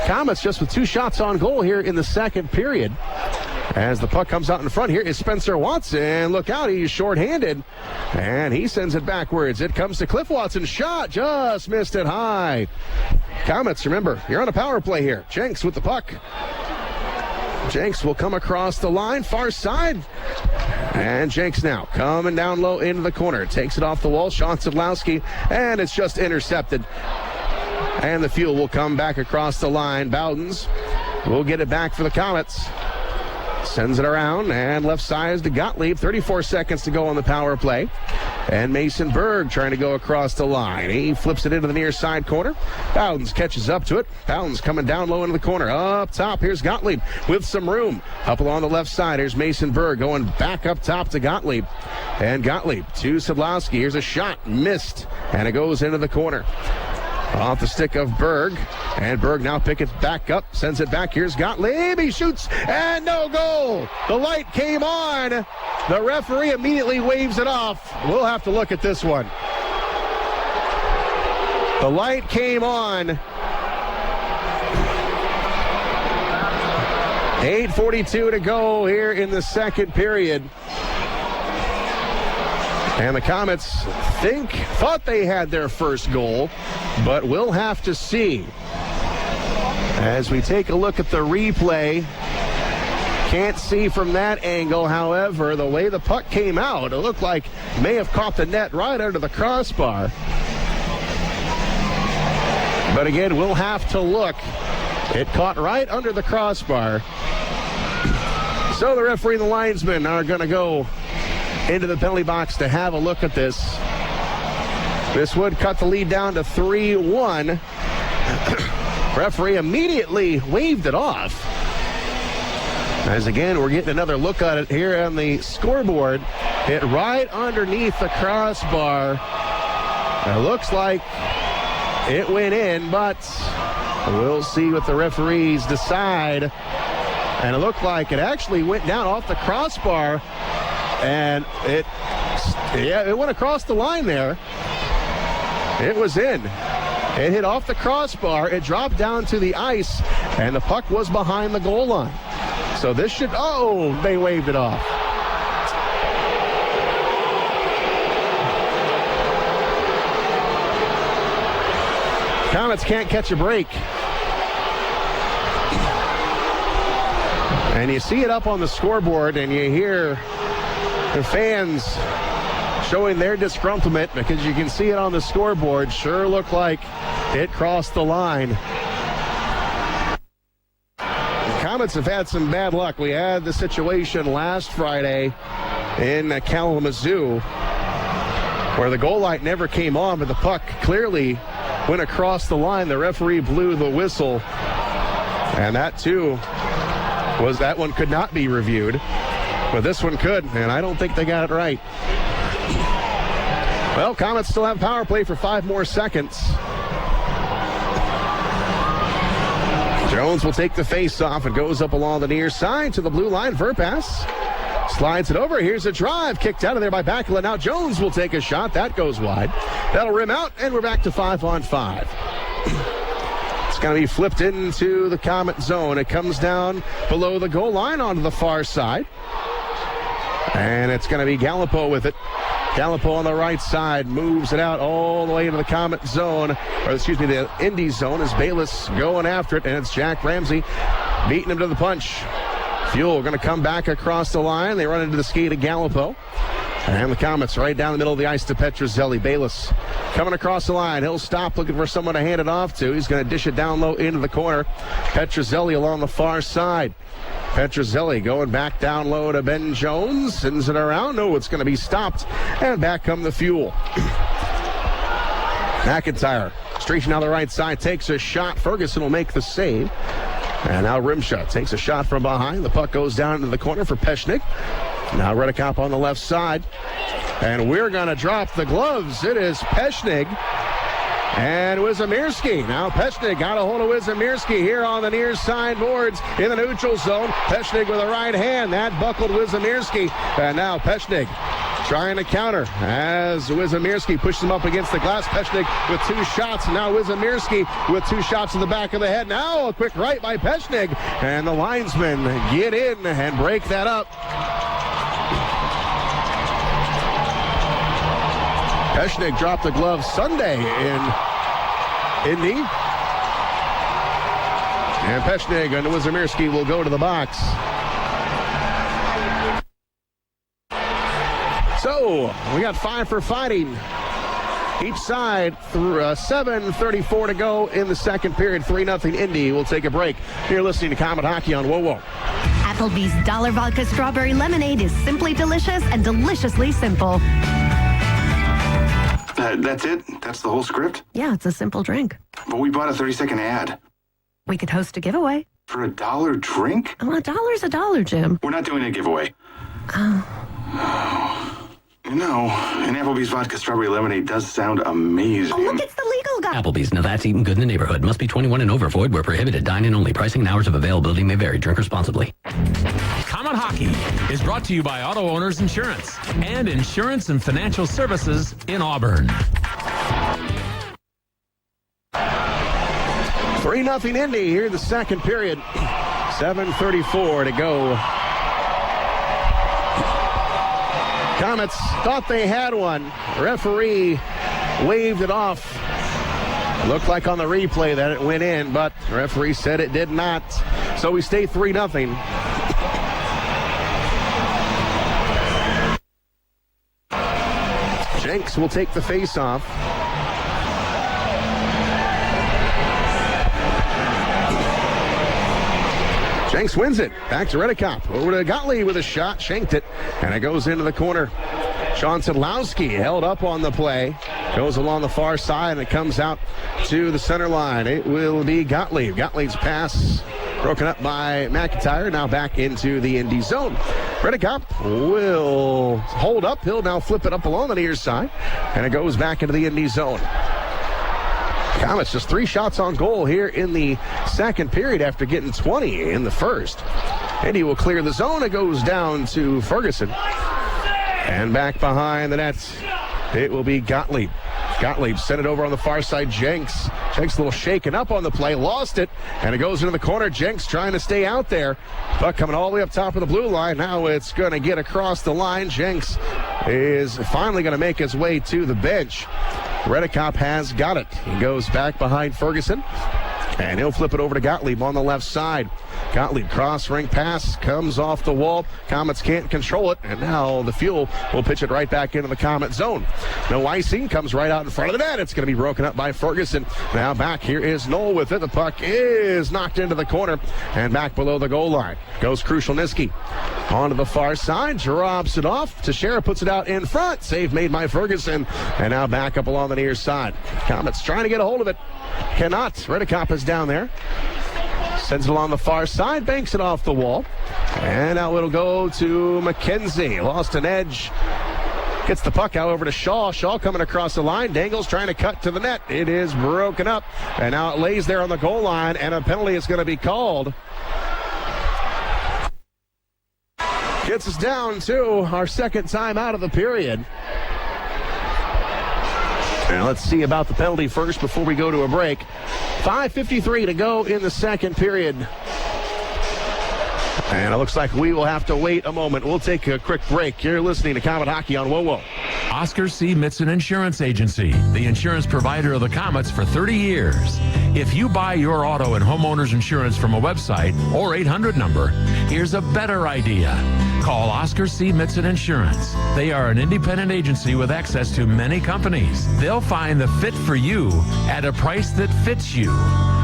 Komets just with 2 shots on goal here in the second period. As the puck comes out in front, here is Spencer Watson. Look out, he's shorthanded. And he sends it backwards. It comes to Cliff Watson's shot. Just missed it high. Komets, remember, you're on a power play here. Jenks with the puck. Jenks will come across the line, far side. And Jenks now coming down low into the corner. Takes it off the wall. Szydlowski, and it's just intercepted. And the Fuel will come back across the line. Bowdens will get it back for the Komets. Sends it around, and left side is to Gottlieb. 34 seconds to go on the power play. And Mason Berg trying to go across the line. He flips it into the near side corner. Bowdens catches up to it. Bowdens coming down low into the corner. Up top, here's Gottlieb with some room. Up along the left side, here's Mason Berg going back up top to Gottlieb. And Gottlieb to Szydlowski. Here's a shot, missed, and it goes into the corner. Off the stick of Berg, and Berg now picks it back up, sends it back. Here's Gottlieb, he shoots, and no goal. The light came on. The referee immediately waves it off. We'll have to look at this one. The light came on. 8:42 to go here in the second period. And the Komets thought they had their first goal, but we'll have to see. As we take a look at the replay, can't see from that angle. However, the way the puck came out, it looked like may have caught the net right under the crossbar. But again, we'll have to look. It caught right under the crossbar. So the referee and the linesman are going to go into the penalty box to have a look at this. This would cut the lead down to 3-1. Referee immediately waved it off. As again, we're getting another look at it here on the scoreboard. Hit right underneath the crossbar. It looks like it went in, but we'll see what the referees decide. And it looked like it actually went down off the crossbar. And it went across the line there. It was in. It hit off the crossbar. It dropped down to the ice, and the puck was behind the goal line. So this should, they waved it off. Komets can't catch a break. And you see it up on the scoreboard, and you hear the fans showing their disgruntlement because you can see it on the scoreboard. Sure looked like it crossed the line. The Komets have had some bad luck. We had the situation last Friday in Kalamazoo where the goal light never came on, but the puck clearly went across the line. The referee blew the whistle, and that one could not be reviewed. But this one could, and I don't think they got it right. Well, Komets still have power play for 5 more seconds. Jones will take the face-off. It goes up along the near side to the blue line. Verpaelst slides it over. Here's a drive. Kicked out of there by Bakula. Now Jones will take a shot. That goes wide. That'll rim out, and we're back to 5-on-5. It's going to be flipped into the Komet zone. It comes down below the goal line onto the far side. And it's going to be Galipeau with it. Galipeau on the right side moves it out all the way into the Komet zone, the Indy zone as Bayless going after it, and it's Jack Ramsey beating him to the punch. Fuel going to come back across the line. They run into the skate of Galipeau. And the Komets right down the middle of the ice to Petruzzelli. Bayless coming across the line. He'll stop looking for someone to hand it off to. He's going to dish it down low into the corner. Petruzzelli along the far side. Petruzzelli going back down low to Ben Jones. Sends it around. No, it's going to be stopped. And back come the Fuel. McIntyre stretching down the right side. Takes a shot. Ferguson will make the save. And now Rimshot takes a shot from behind. The puck goes down into the corner for Peshnik. Now Reddekopp on the left side. And we're going to drop the gloves. It is Peshnik and Wizymirski. Now Peshnik got a hold of Wizymirski here on the near side boards in the neutral zone. Peshnik with a right hand. That buckled Wizymirski. And now Peshnik trying to counter as Wizomirski pushes him up against the glass. Pechnik with 2 shots. Now Wizomirski with 2 shots in the back of the head. Now a quick right by Pechnik. And the linesmen get in and break that up. Pechnik dropped the glove Sunday in Indy. And Pechnik and Wizomirski will go to the box. So, we got 5 for fighting. Each side through 7:34 to go in the second period. 3-0 Indy. We'll take a break. You're listening to Comet Hockey on WoWo. Applebee's Dollar Vodka Strawberry Lemonade is simply delicious and deliciously simple. That's it? That's the whole script? Yeah, it's a simple drink. But we bought a 30-second ad. We could host a giveaway. For $1 drink? Oh, $1's $1, Jim. We're not doing a giveaway. Oh. You know, an Applebee's vodka strawberry lemonade does sound amazing. Oh, look, it's the legal guy. Applebee's, now that's eating good in the neighborhood. Must be 21 and over. Void where prohibited. Dine-in only. Pricing and hours of availability may vary. Drink responsibly. Comet Hockey is brought to you by Auto Owners Insurance and Insurance and Financial Services in Auburn. 3-0 Indy here in the second period. 7:34 to go. Komets thought they had one. Referee waved it off. Looked like on the replay that it went in, but the referee said it did not. So we stay 3-0. Jenks will take the face-off. Jenks wins it. Back to Reddekopp. Over to Gottlieb with a shot. Shanked it. And it goes into the corner. Sean Szydlowski held up on the play. Goes along the far side and it comes out to the center line. It will be Gottlieb. Gottlieb's pass broken up by McIntyre. Now back into the Indy zone. Reddekopp will hold up. He'll now flip it up along the near side. And it goes back into the Indy zone. Komets just 3 shots on goal here in the second period after getting 20 in the first. Indy will clear the zone. It goes down to Ferguson. And back behind the nets, it will be Gottlieb. Gottlieb sent it over on the far side. Jenks. Jenks a little shaken up on the play. Lost it. And it goes into the corner. Jenks trying to stay out there. Puck coming all the way up top of the blue line. Now it's going to get across the line. Jenks is finally going to make his way to the bench. Reddekopp has got it. He goes back behind Ferguson. And he'll flip it over to Gottlieb on the left side. Gottlieb cross-ring pass comes off the wall. Komets can't control it. And now the Fuel will pitch it right back into the Komet zone. No icing. Comes right out in front of the net. It's going to be broken up by Ferguson. Now back here is Knoll with it. The puck is knocked into the corner. And back below the goal line goes Krushelnyski. Onto the far side. Drops it off. Teixeira puts it out in front. Save made by Ferguson. And now back up along the near side. Komets trying to get a hold of it. Cannot. Reddekopp is down there. Sends it along the far side. Banks it off the wall. And now it'll go to McKenzie. Lost an edge. Gets the puck out over to Shaw. Shaw coming across the line. Dangles trying to cut to the net. It is broken up. And now it lays there on the goal line. And a penalty is going to be called. Gets us down to our second time out of the period. Now let's see about the penalty first before we go to a break. 5:53 to go in the second period. And it looks like we will have to wait a moment. We'll take a quick break. You're listening to Comet Hockey on WoWo. Oscar C. Mitson Insurance Agency, the insurance provider of the Komets for 30 years. If you buy your auto and homeowners insurance from a website or 800 number, here's a better idea. Call Oscar C. Mitson Insurance. They are an independent agency with access to many companies. They'll find the fit for you at a price that fits you.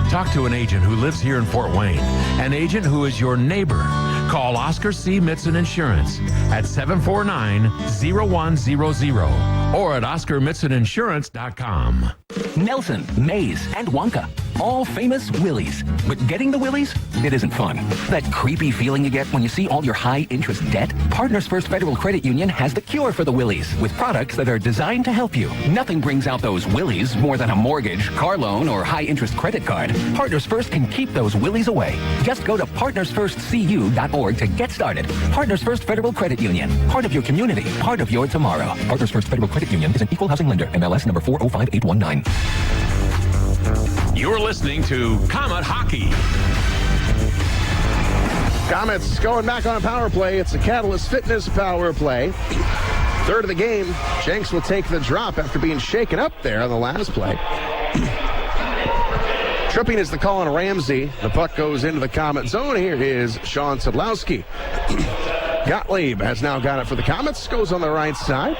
Talk to an agent who lives here in Fort Wayne, an agent who is your neighbor. Call Oscar C. Mitson Insurance at 749-0100 or at OscarMitsonInsurance.com. Nelson, Mays, and Wonka. all famous Willies. But getting the Willies, it isn't fun. That creepy feeling you get when you see all your high-interest debt? Partners First Federal Credit Union has the cure for the Willies, with products that are designed to help you. Nothing brings out those Willies more than a mortgage, car loan, or high-interest credit card. Partners First can keep those Willies away. Just go to partnersfirstcu.org to get started. Partners First Federal Credit Union. Part of your community. Part of your tomorrow. Partners First Federal Credit Union is an equal housing lender. MLS number 405819. You're listening to Comet Hockey. Komets going back on a power play. It's a Catalyst Fitness power play. Third of the game. Jenks will take the drop after being shaken up there on the last play. Tripping is the call on Ramsey. The puck goes into the Komet zone. Here is Sean Szydlowski. Gottlieb has now got it for the Komets. Goes on the right side.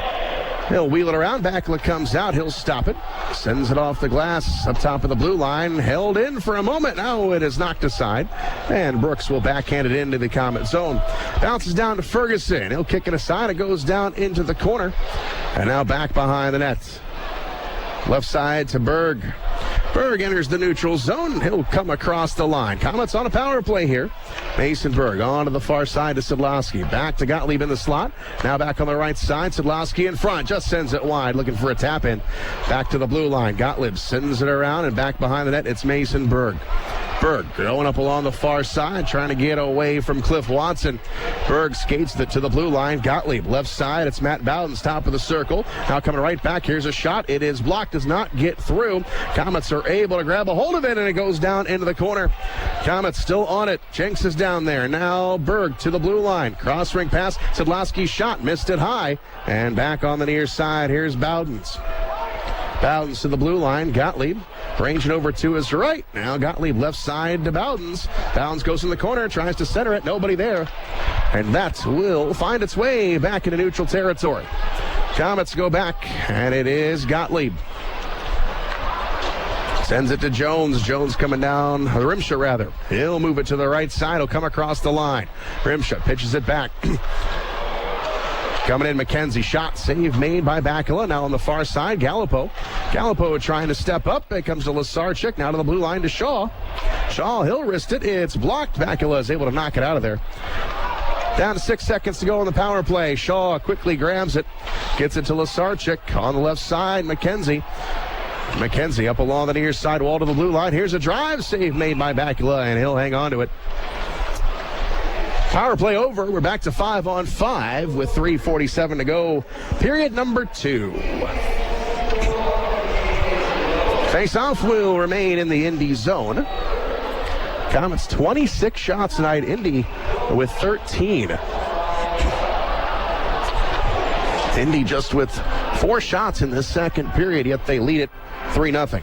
He'll wheel it around. Bakula comes out. He'll stop it. Sends it off the glass up top of the blue line. Held in for a moment. Now it is knocked aside. And Brooks will backhand it into the Komet zone. Bounces down to Ferguson. He'll kick it aside. It goes down into the corner. And now back behind the net. Left side to Berg. Berg enters the neutral zone. He'll come across the line. Komets on a power play here. Mason Berg on to the far side to Szydlowski. Back to Gottlieb in the slot. Now back on the right side. Szydlowski in front. Just sends it wide. Looking for a tap in. Back to the blue line. Gottlieb sends it around and back behind the net. It's Mason Berg. Berg going up along the far side, trying to get away from Cliff Watson. Berg skates it to the blue line. Gottlieb left side. It's Matt Bowden's top of the circle. Now coming right back. Here's a shot. It is blocked. Does not get through. Komets are able to grab a hold of it, and it goes down into the corner. Komets still on it. Jenks is down there. Now Berg to the blue line. Cross ring pass. Szydlowski's shot. Missed it high. And back on the near side. Here's Bowden's. Bowden's to the blue line. Gottlieb ranging over to his right. Now Gottlieb left side to Bowden's. Bowden's goes in the corner, tries to center it. Nobody there. And that will find its way back into neutral territory. Komets go back, and it is Gottlieb. Sends it to Jones. Jones coming down, Rimsha rather. He'll move it to the right side. He'll come across the line. Rimsha pitches it back. Coming in, McKenzie. Shot save made by Bakula. Now on the far side, Galipeau. Galipeau trying to step up. It comes to Lasarchik. Now to the blue line to Shaw. Shaw, he'll wrist it. It's blocked. Bakula is able to knock it out of there. Down to 6 seconds to go on the power play. Shaw quickly grabs it. Gets it to Lasarchik. On the left side, McKenzie. McKenzie up along the near side wall to the blue line. Here's a drive save made by Bakula, and he'll hang on to it. Power play over. We're back to 5-on-5 with 3:47 to go. Period number 2. Face-off will remain in the Indy zone. Komets 26 shots tonight. Indy with 13. Indy just with 4 shots in this second period, yet they lead it 3-0.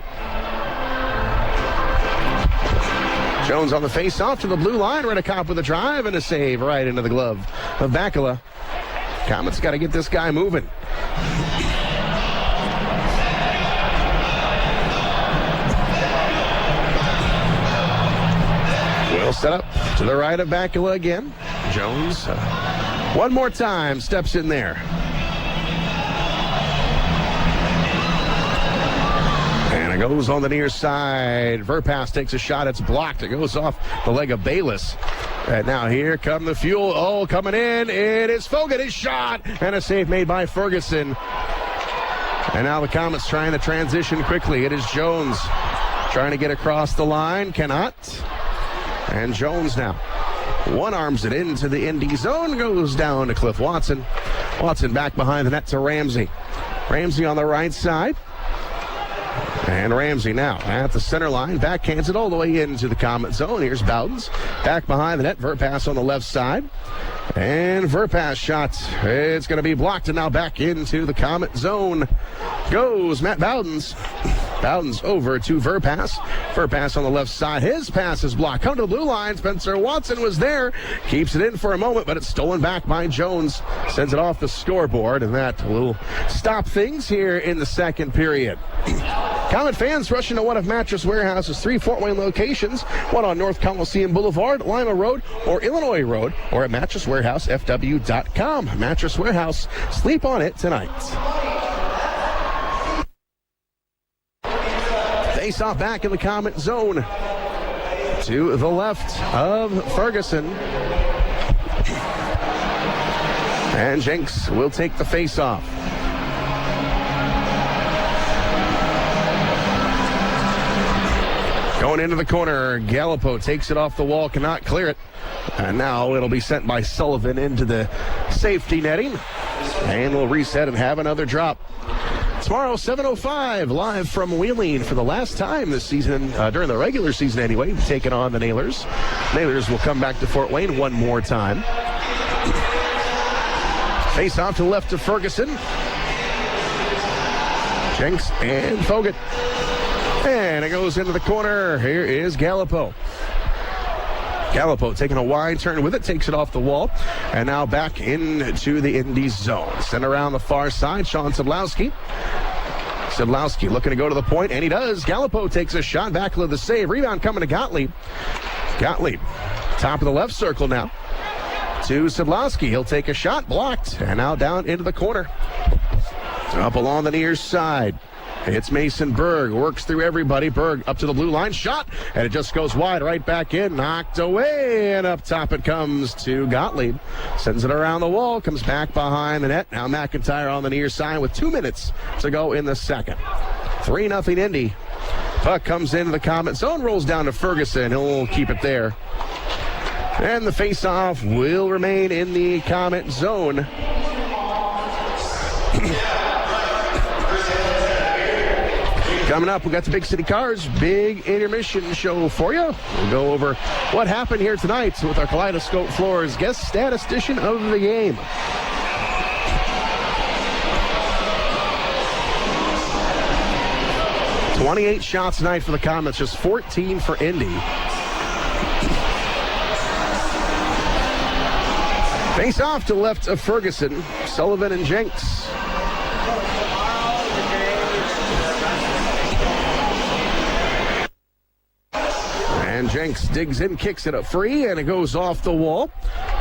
Jones on the face-off to the blue line. Reddekopp with a drive and a save right into the glove of Bakula. Komets got to get this guy moving. Will set up to the right of Bakula again. Jones, one more time, steps in there. And it goes on the near side. Verpaelst takes a shot. It's blocked. It goes off the leg of Bayless. And now here come the fuel. Oh, coming in. It is Fogan. His shot. And a save made by Ferguson. And now the Komets trying to transition quickly. It is Jones trying to get across the line. Cannot. And Jones now one-arms it into the Indy zone. Goes down to Cliff Watson. Watson back behind the net to Ramsey. Ramsey on the right side. And Ramsey now at the center line. Backhands it all the way into the Komet zone. Here's Bowden's. Back behind the net. Verpaelst on the left side. And Verpaelst shot. It's going to be blocked. And now back into the Komet zone goes Matt Bowden's. Bowden's over to Verpaelst. Verpaelst on the left side. His pass is blocked. Come to the blue line. Spencer Watson was there. Keeps it in for a moment, but it's stolen back by Jones. Sends it off the scoreboard, and that will stop things here in the second period. Komet fans rushing to one of Mattress Warehouse's 3 Fort Wayne locations, one on North Coliseum Boulevard, Lima Road, or Illinois Road, or at MattressWarehouseFW.com. Mattress Warehouse, sleep on it tonight. Face off back in the Komet zone. To the left of Ferguson. And Jenks will take the face off. Going into the corner, Galipeau takes it off the wall, cannot clear it. And now it'll be sent by Sullivan into the safety netting. And we'll reset and have another drop. Tomorrow, 7:05, live from Wheeling for the last time this season, during the regular season anyway, taking on the Nailers. Nailers will come back to Fort Wayne one more time. Face off to the left of Ferguson. Jenks and Fogut. And it goes into the corner. Here is Galipeau. Galipeau taking a wide turn with it, takes it off the wall, and now back into the Indy zone. Sent around the far side, Sean Szydlowski. Szydlowski looking to go to the point, and he does. Galipeau takes a shot, back to the save. Rebound coming to Gottlieb. Gottlieb, top of the left circle now. To Szydlowski, he'll take a shot, blocked, and now down into the corner. Up along the near side. It's Mason Berg, works through everybody. Berg up to the blue line, shot, and it just goes wide, right back in, knocked away, and up top it comes to Gottlieb. Sends it around the wall, comes back behind the net. Now McIntyre on the near side with 2 minutes to go in the second. 3-0 Indy. Puck comes into the Komet zone, rolls down to Ferguson. He'll keep it there. And the face-off will remain in the Komet zone. Coming up, we got the Big City Cars big intermission show for you. We'll go over what happened here tonight with our Kaleidoscope Floors guest statistician of the game. "28 shots tonight for the Komets, just 14 for Indy. Face off to the left of Ferguson, Sullivan and Jenks. And Jenks digs in, kicks it up free, and it goes off the wall.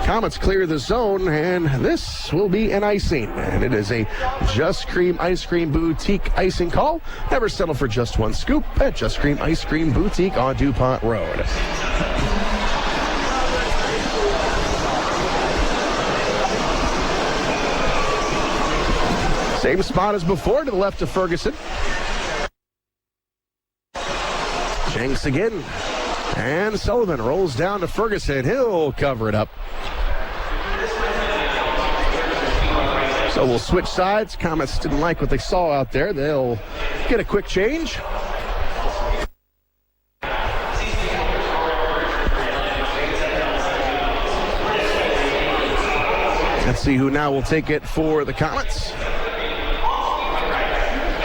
Komets clear the zone, and this will be an icing. And it is a Just Cream Ice Cream Boutique icing call. Never settle for just one scoop at Just Cream Ice Cream Boutique on DuPont Road. Same spot as before, to the left of Ferguson. Jenks again. And Sullivan rolls down to Ferguson. He'll cover it up. So we'll switch sides. Komets didn't like what they saw out there. They'll get a quick change. Let's see who now will take it for the Komets.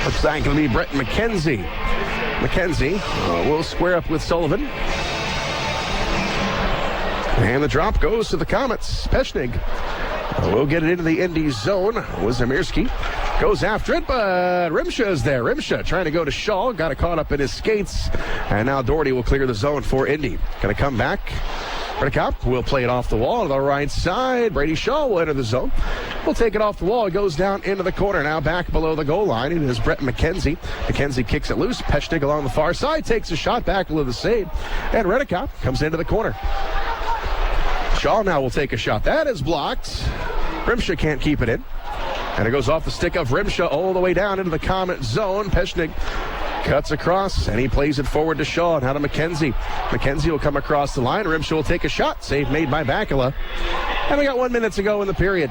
Looks like it'll be Brett McKenzie. McKenzie will square up with Sullivan. And the drop goes to the Komets. Pechnig will get it into the Indy zone. Wizemirski goes after it, but Rimsha is there. Rimsha trying to go to Shaw. Got it caught up in his skates. And now Doherty will clear the zone for Indy. Going to come back. Reddekopp will play it off the wall to the right side. Brady Shaw will enter the zone. Will take it off the wall. It goes down into the corner. Now back below the goal line. It is Brett McKenzie. McKenzie kicks it loose. Pechnig along the far side. Takes a shot back below the save. And Reddekopp comes into the corner. Shaw now will take a shot. That is blocked. Rimsha can't keep it in. And it goes off the stick of Rimsha all the way down into the Komet zone. Pechnig cuts across, and he plays it forward to Shaw. Now to McKenzie. McKenzie will come across the line. Rimsha will take a shot. Save made by Bakula. And we got 1 minute to go in the period.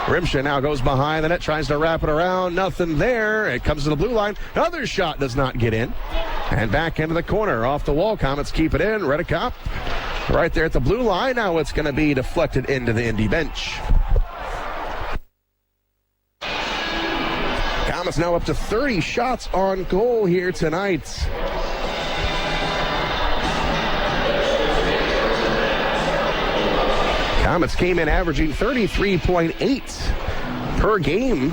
Rimsha now goes behind the net, tries to wrap it around. Nothing there. It comes to the blue line. Another shot does not get in. And back into the corner. Off the wall. Komets keep it in. Reddekopp right there at the blue line. Now it's going to be deflected into the Indy bench. Komets now up to 30 shots on goal here tonight. Komets came in averaging 33.8 per game.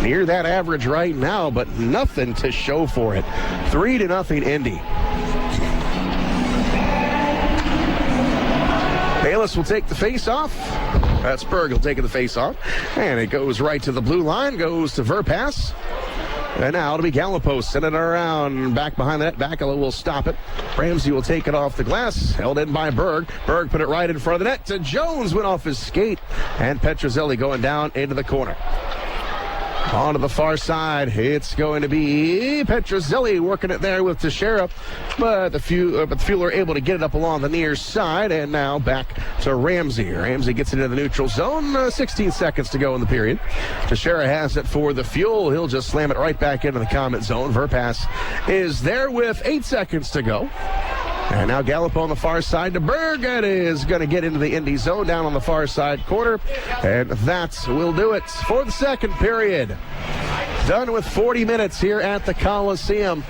Near that average right now, but nothing to show for it. 3-0 Indy. Bayless will take the face-off. That's Berg will take the face-off. And it goes right to the blue line, goes to Verpaelst. And now it'll be Galipeau sending it around. Back behind the net. Bakala will stop it. Ramsey will take it off the glass. Held in by Berg. Berg put it right in front of the net to Jones. Went off his skate. And Petruzzelli going down into the corner. On to the far side, it's going to be Petruzzelli working it there with Teixeira, but the Fuel are able to get it up along the near side, and now back to Ramsey. Ramsey gets it into the neutral zone, 16 seconds to go in the period. Teixeira has it for the Fuel. He'll just slam it right back into the Komet zone. Verpaelst is there with 8 seconds to go. And now Galipeau on the far side to Berg. It is going to get into the Indy zone down on the far side corner. And that will do it for the second period. Done with 40 minutes here at the Coliseum.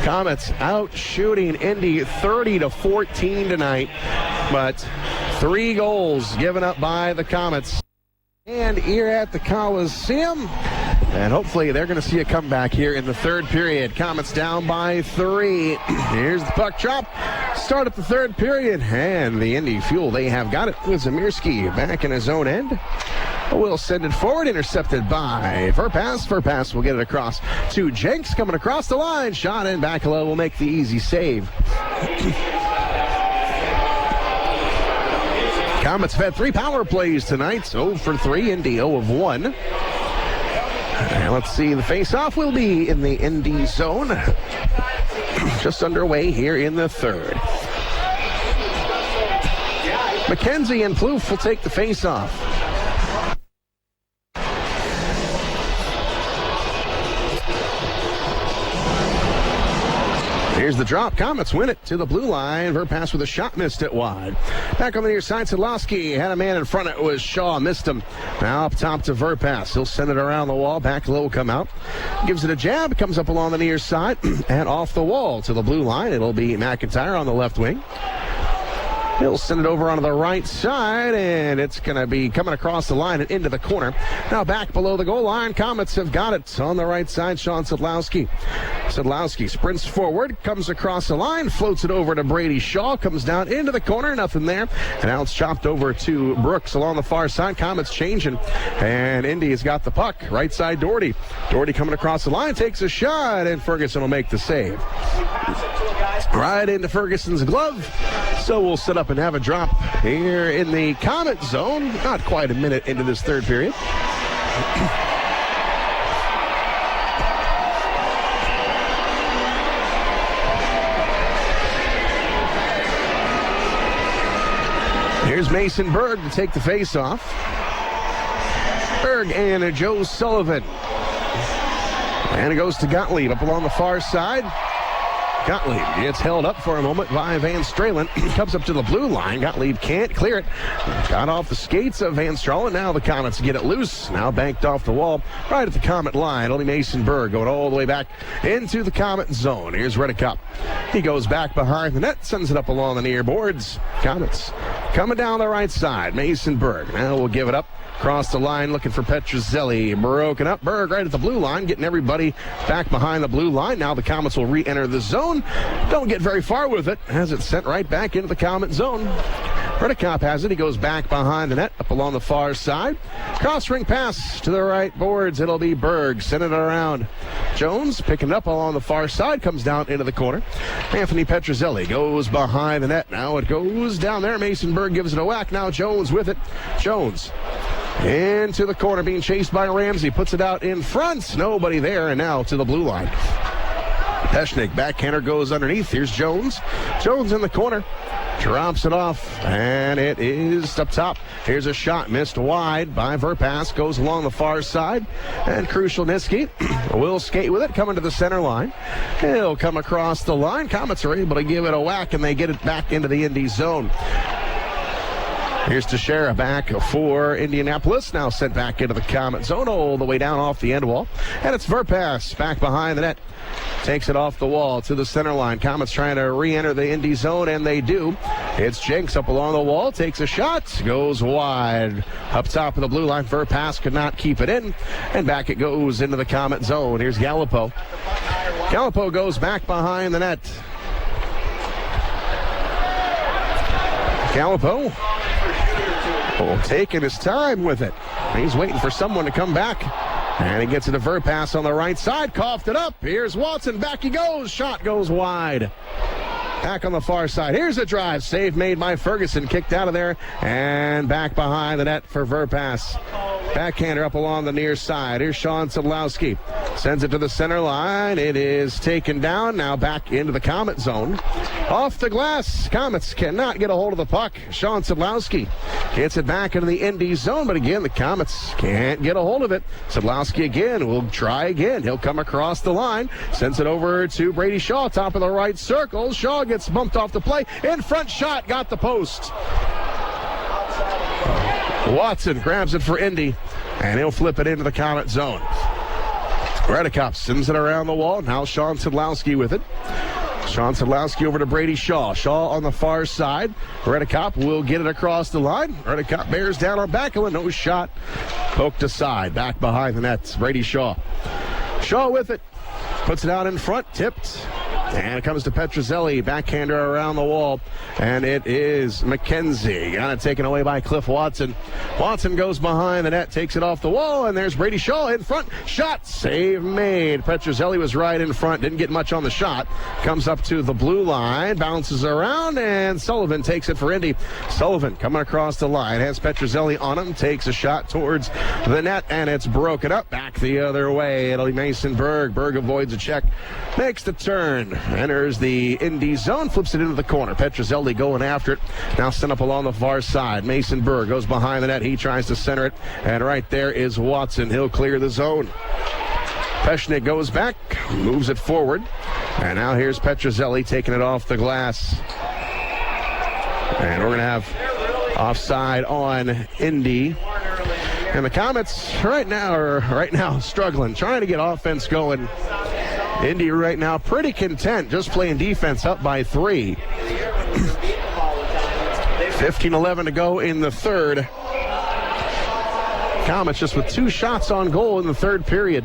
Komets out shooting Indy 30-14 tonight. But 3 goals given up by the Komets. And here at the Coliseum. And hopefully they're going to see a comeback here in the third period. Komets down by 3. Here's the puck drop. Start at the third period. And the Indy Fuel, they have got it with Zamirski back in his own end. Will send it forward, intercepted by Verpaelst. Verpaelst will get it across to Jenks, coming across the line. Shot in. Bakala will make the easy save. Komets have had 3 power plays tonight. 0 for 3. Indy 0 of 1. And let's see, the face-off will be in the Indy zone. Just underway here in the third. McKenzie and Plouffe will take the face-off. Here's the drop. Komets win it to the blue line. Verpaelst with a shot, missed it wide. Back on the near side, Szydlowski had a man in front. It was Shaw, missed him. Now up top to Verpaelst. He'll send it around the wall. Back low, come out. Gives it a jab. Comes up along the near side and off the wall to the blue line. It'll be McIntyre on the left wing. He'll send it over onto the right side, and it's going to be coming across the line and into the corner. Now back below the goal line. Komets have got it on the right side. Sean Szydlowski. Szydlowski sprints forward, comes across the line, floats it over to Brady Shaw, comes down into the corner, nothing there. And now it's chopped over to Brooks along the far side. Komets changing, and Indy has got the puck. Right side, Doherty. Doherty coming across the line, takes a shot, and Ferguson will make the save. Right into Ferguson's glove. So we'll set up and have a drop here in the Komet zone. Not quite a minute into this third period. Here's Mason Berg to take the face-off. Berg and Joe Sullivan. And it goes to Gottlieb up along the far side. Gottlieb gets held up for a moment by Van Stralen. Comes up to the blue line. Gottlieb can't clear it. Got off the skates of Van Stralen. Now the Komets get it loose. Now banked off the wall right at the Komet line. Only Mason Berg going all the way back into the Komet zone. Here's Reddekopp. He goes back behind the net. Sends it up along the near boards. Komets coming down the right side. Mason Berg. Now we'll give it up. Across the line, looking for Petruzzelli. Broken up. Berg right at the blue line, getting everybody back behind the blue line. Now the Komets will re-enter the zone. Don't get very far with it, as it's sent right back into the Komet zone. Reddekopp has it. He goes back behind the net, up along the far side. Cross-ring pass to the right boards. It'll be Berg sending it around. Jones picking it up along the far side, comes down into the corner. Anthony Petruzzelli goes behind the net. Now it goes down there. Mason Berg gives it a whack. Now Jones with it. Jones into the corner, being chased by Ramsey. Puts it out in front. Nobody there, and now to the blue line. Peshnik, backhander goes underneath. Here's Jones. Jones in the corner. Drops it off, and it is up top. Here's a shot missed wide by Verpaelst. Goes along the far side, and Krushelnyski will skate with it, coming to the center line. He'll come across the line. Komets are able to give it a whack, and they get it back into the Indy zone. Here's Teixeira back for Indianapolis. Now sent back into the Komet zone all the way down off the end wall. And it's Verpaelst back behind the net. Takes it off the wall to the center line. Komets trying to re-enter the Indy zone, and they do. It's Jenks up along the wall. Takes a shot. Goes wide. Up top of the blue line. Verpaelst could not keep it in. And back it goes into the Komet zone. Here's Galipeau. Galipeau goes back behind the net. Galipeau taking his time with it. He's waiting for someone to come back. And he gets it to Verpaelst on the right side. Coughed it up. Here's Watson. Back he goes. Shot goes wide. Back on the far side. Here's a drive. Save made by Ferguson. Kicked out of there. And back behind the net for Verpaelst. Backhander up along the near side. Here's Szydlowski. Sends it to the center line. It is taken down. Now back into the Komet zone. Off the glass. Komets cannot get a hold of the puck. Szydlowski gets it back into the Indy zone. But again, the Komets can't get a hold of it. Szydlowski again will try again. He'll come across the line. Sends it over to Brady Shaw. Top of the right circle. Shaw gets bumped off the play. In front shot. Got the post. Watson grabs it for Indy, and he'll flip it into the Komet zone. Reddekopp sends it around the wall. Now Szydlowski with it. Szydlowski over to Brady Shaw. Shaw on the far side. Reddekopp will get it across the line. Reddekopp bears down on Backlund. No shot. Poked aside. Back behind the net. Brady Shaw. Shaw with it. Puts it out in front. Tipped. And it comes to Petruzzelli, backhander around the wall, and it is McKenzie. Got it taken away by Cliff Watson. Watson goes behind the net, takes it off the wall, and there's Brady Shaw in front. Shot, save made. Petruzzelli was right in front, didn't get much on the shot. Comes up to the blue line, bounces around, and Sullivan takes it for Indy. Sullivan coming across the line, has Petruzzelli on him, takes a shot towards the net, and it's broken up. Back the other way. It'll be Mason Berg. Berg avoids a check, makes the turn. Enters the Indy zone, flips it into the corner. Petruzzelli going after it. Now sent up along the far side. Mason Berg goes behind the net. He tries to center it. And right there is Watson. He'll clear the zone. Peshnik goes back, moves it forward. And now here's Petruzzelli taking it off the glass. And we're going to have offside on Indy. And the Komets right now struggling, trying to get offense going. Indy right now pretty content, just playing defense, up by 3. 15-11 to go in the third. Komets just with 2 shots on goal in the third period.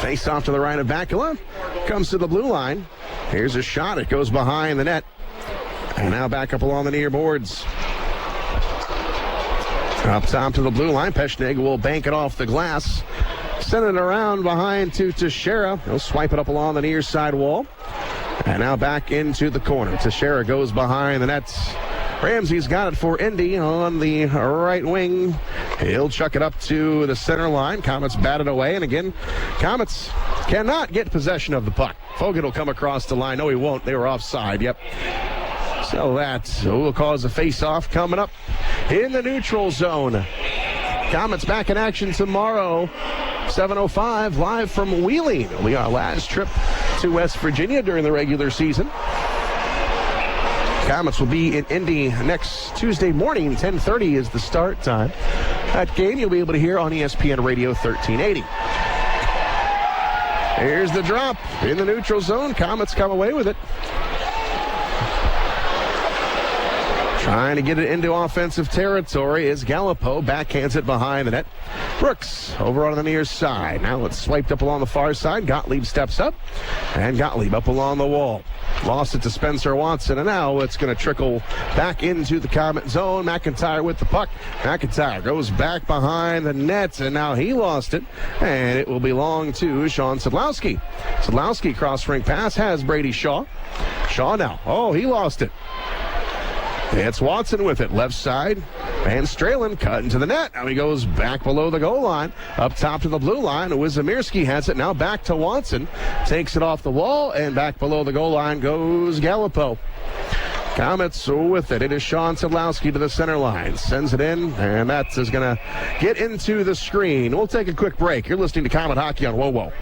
Face off to the right of Backlund. Comes to the blue line. Here's a shot. It goes behind the net. And now back up along the near boards. Up top to the blue line. Peshnig will bank it off the glass. Send it around behind to Teixeira. He'll swipe it up along the near side wall. And now back into the corner. Teixeira goes behind the nets. Ramsey's got it for Indy on the right wing. He'll chuck it up to the center line. Komets batted away. And again, Komets cannot get possession of the puck. Fogan will come across the line. No, he won't. They were offside. Yep. So that will cause a face-off coming up in the neutral zone. Komets back in action tomorrow, 7:05, live from Wheeling. It'll be our last trip to West Virginia during the regular season. Komets will be in Indy next Tuesday morning. 10:30 is the start time. That game you'll be able to hear on ESPN Radio 1380. Here's the drop in the neutral zone. Komets come away with it. Trying to get it into offensive territory is Galipeau. Backhands it behind the net. Brooks over on the near side. Now it's swiped up along the far side. Gottlieb steps up. And Gottlieb up along the wall. Lost it to Spencer Watson. And now it's going to trickle back into the Komet zone. McIntyre with the puck. McIntyre goes back behind the net. And now he lost it. And it will belong to Szydlowski. Szydlowski cross-ring pass has Brady Shaw. Shaw now. Oh, he lost it. It's Watson with it, left side. Van Stralen cut into the net. Now he goes back below the goal line, up top to the blue line. Wizemirski has it now back to Watson. Takes it off the wall, and back below the goal line goes Galipeau. Komets with it. It is Szydlowski to the center line. Sends it in, and that is going to get into the screen. We'll take a quick break. You're listening to Komet Hockey on WoWo.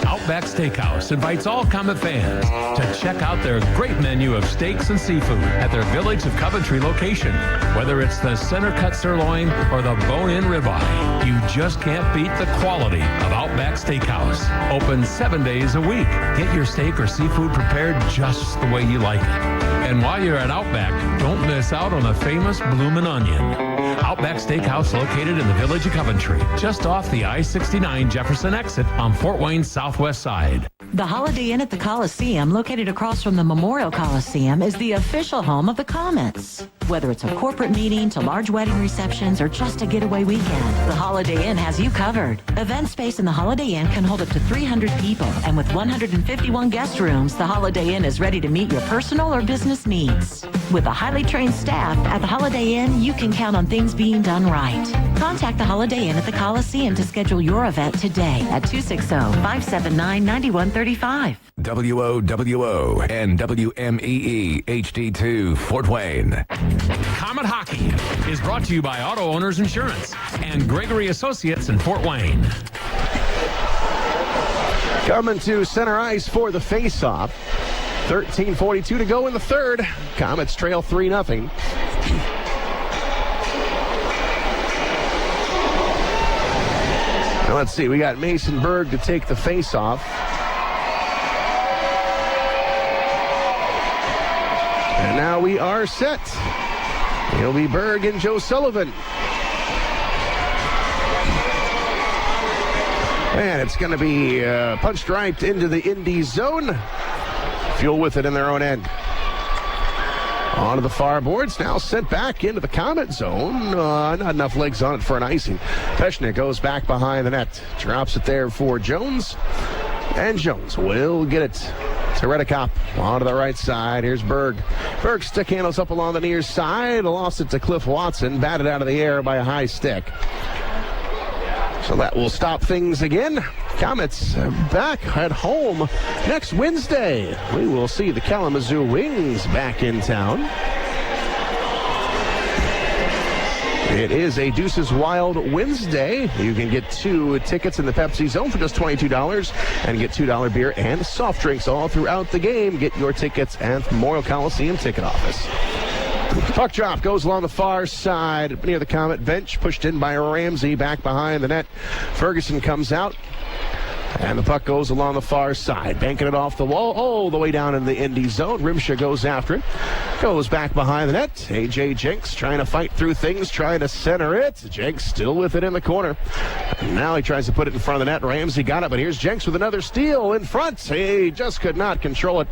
Outback Steakhouse invites all Komet fans to check out their great menu of steaks and seafood at their Village of Coventry location. Whether it's the center-cut sirloin or the bone-in ribeye, you just can't beat the quality of Outback Steakhouse. Open 7 days a week. Get your steak or seafood prepared just the way you like it. And while you're at Outback, don't miss out on the famous Bloomin' Onion. Outback Steakhouse located in the Village of Coventry, just off the I-69 Jefferson exit on Fort Wayne's southwest side. The Holiday Inn at the Coliseum, located across from the Memorial Coliseum, is the official home of the Komets. Whether it's a corporate meeting to large wedding receptions or just a getaway weekend, the Holiday Inn has you covered. Event space in the Holiday Inn can hold up to 300 people, and with 151 guest rooms, the Holiday Inn is ready to meet your personal or business needs. With a highly trained staff at the Holiday Inn, you can count on things being done right. Contact the Holiday Inn at the Coliseum to schedule your event today at 260-579-9135. WOWO and WMEE HD2 Fort Wayne. Comet Hockey is brought to you by Auto Owners Insurance and Gregory Associates in Fort Wayne. Coming to center ice for the face-off. 13:42 to go in the third. Komets trail 3-0. Now let's see, we got Mason Berg to take the face-off. And now we are set. It'll be Berg and Joe Sullivan. And it's going to be punched right into the Indy zone. Fuel with it in their own end. Onto the far boards, now sent back into the Komet zone. Not enough legs on it for an icing. Peshnik goes back behind the net. Drops it there for Jones. And Jones will get it to Reddekopp onto the right side. Here's Berg. Berg stick handles up along the near side. Lost it to Cliff Watson. Batted out of the air by a high stick. So that will stop things again. Komets back at home next Wednesday. We will see the Kalamazoo Wings back in town. It is a Deuces Wild Wednesday. You can get 2 tickets in the Pepsi Zone for just $22 and get $2 beer and soft drinks all throughout the game. Get your tickets at Memorial Coliseum ticket office. Puck drop goes along the far side near the Komet bench. Pushed in by Ramsey back behind the net. Ferguson comes out. And the puck goes along the far side, banking it off the wall all the way down in the Indy zone. Rimsha goes after it, goes back behind the net. A.J. Jenks trying to fight through things, trying to center it. Jenks still with it in the corner. Now he tries to put it in front of the net. Ramsey got it, but here's Jenks with another steal in front. He just could not control it.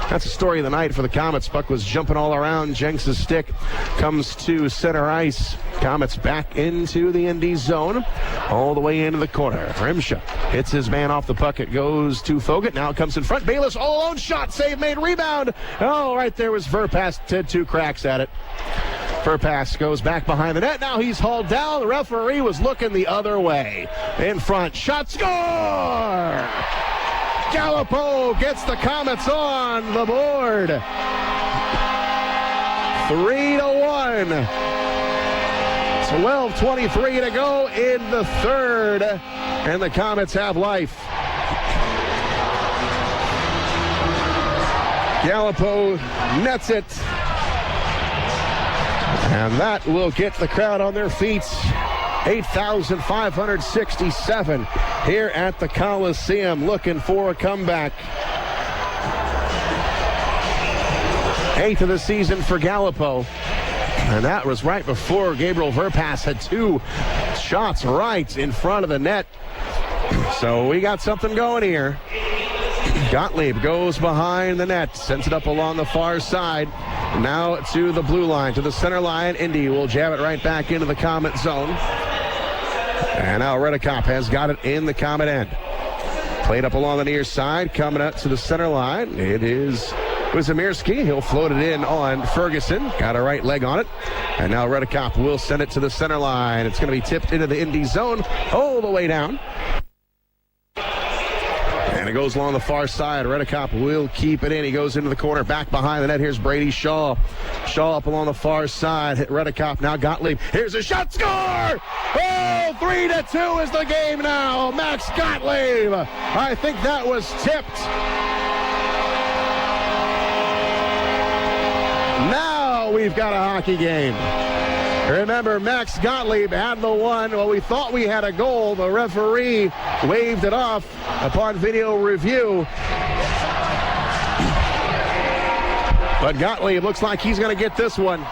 That's the story of the night for the Komets. Puck was jumping all around Jenks' stick. Comes to center ice. Komets back into the Indy zone, all the way into the corner. Rimsha hits his man off the puck. It goes to Fogut. Now it comes in front. Bayless all alone. Shot, save made, rebound. Oh, right there was Verpaelst. Did 2 cracks at it. Verpaelst goes back behind the net. Now he's hauled down. The referee was looking the other way. In front. Shot, score! Galipeau gets the Komets on the board. 3-1. 12:23 to go in the third, and the Komets have life. Galipeau nets it, and that will get the crowd on their feet. 8,567 here at the Coliseum, looking for a comeback. 8th of the season for Galipeau. And that was right before Gabriel Verpaelst had 2 shots right in front of the net. So we got something going here. Gottlieb goes behind the net, sends it up along the far side. Now to the blue line, to the center line. Indy will jab it right back into the Komet zone. And now Reddekopp has got it in the Komet end. Played up along the near side, coming up to the center line. It is Zamirski. He'll float it in on Ferguson. Got a right leg on it. And now Reddekopp will send it to the center line. It's going to be tipped into the Indy zone all the way down. And it goes along the far side. Reddekopp will keep it in. He goes into the corner, back behind the net. Here's Brady Shaw. Shaw up along the far side. Hit Reddekopp. Now Gottlieb. Here's a shot. Score! Oh, 3-2 is the game now. Max Gottlieb. I think that was tipped. Now we've got a hockey game. Remember, Max Gottlieb had the one. Well, we thought we had a goal. The referee waved it off upon video review. But Gottlieb looks like he's going to get this one.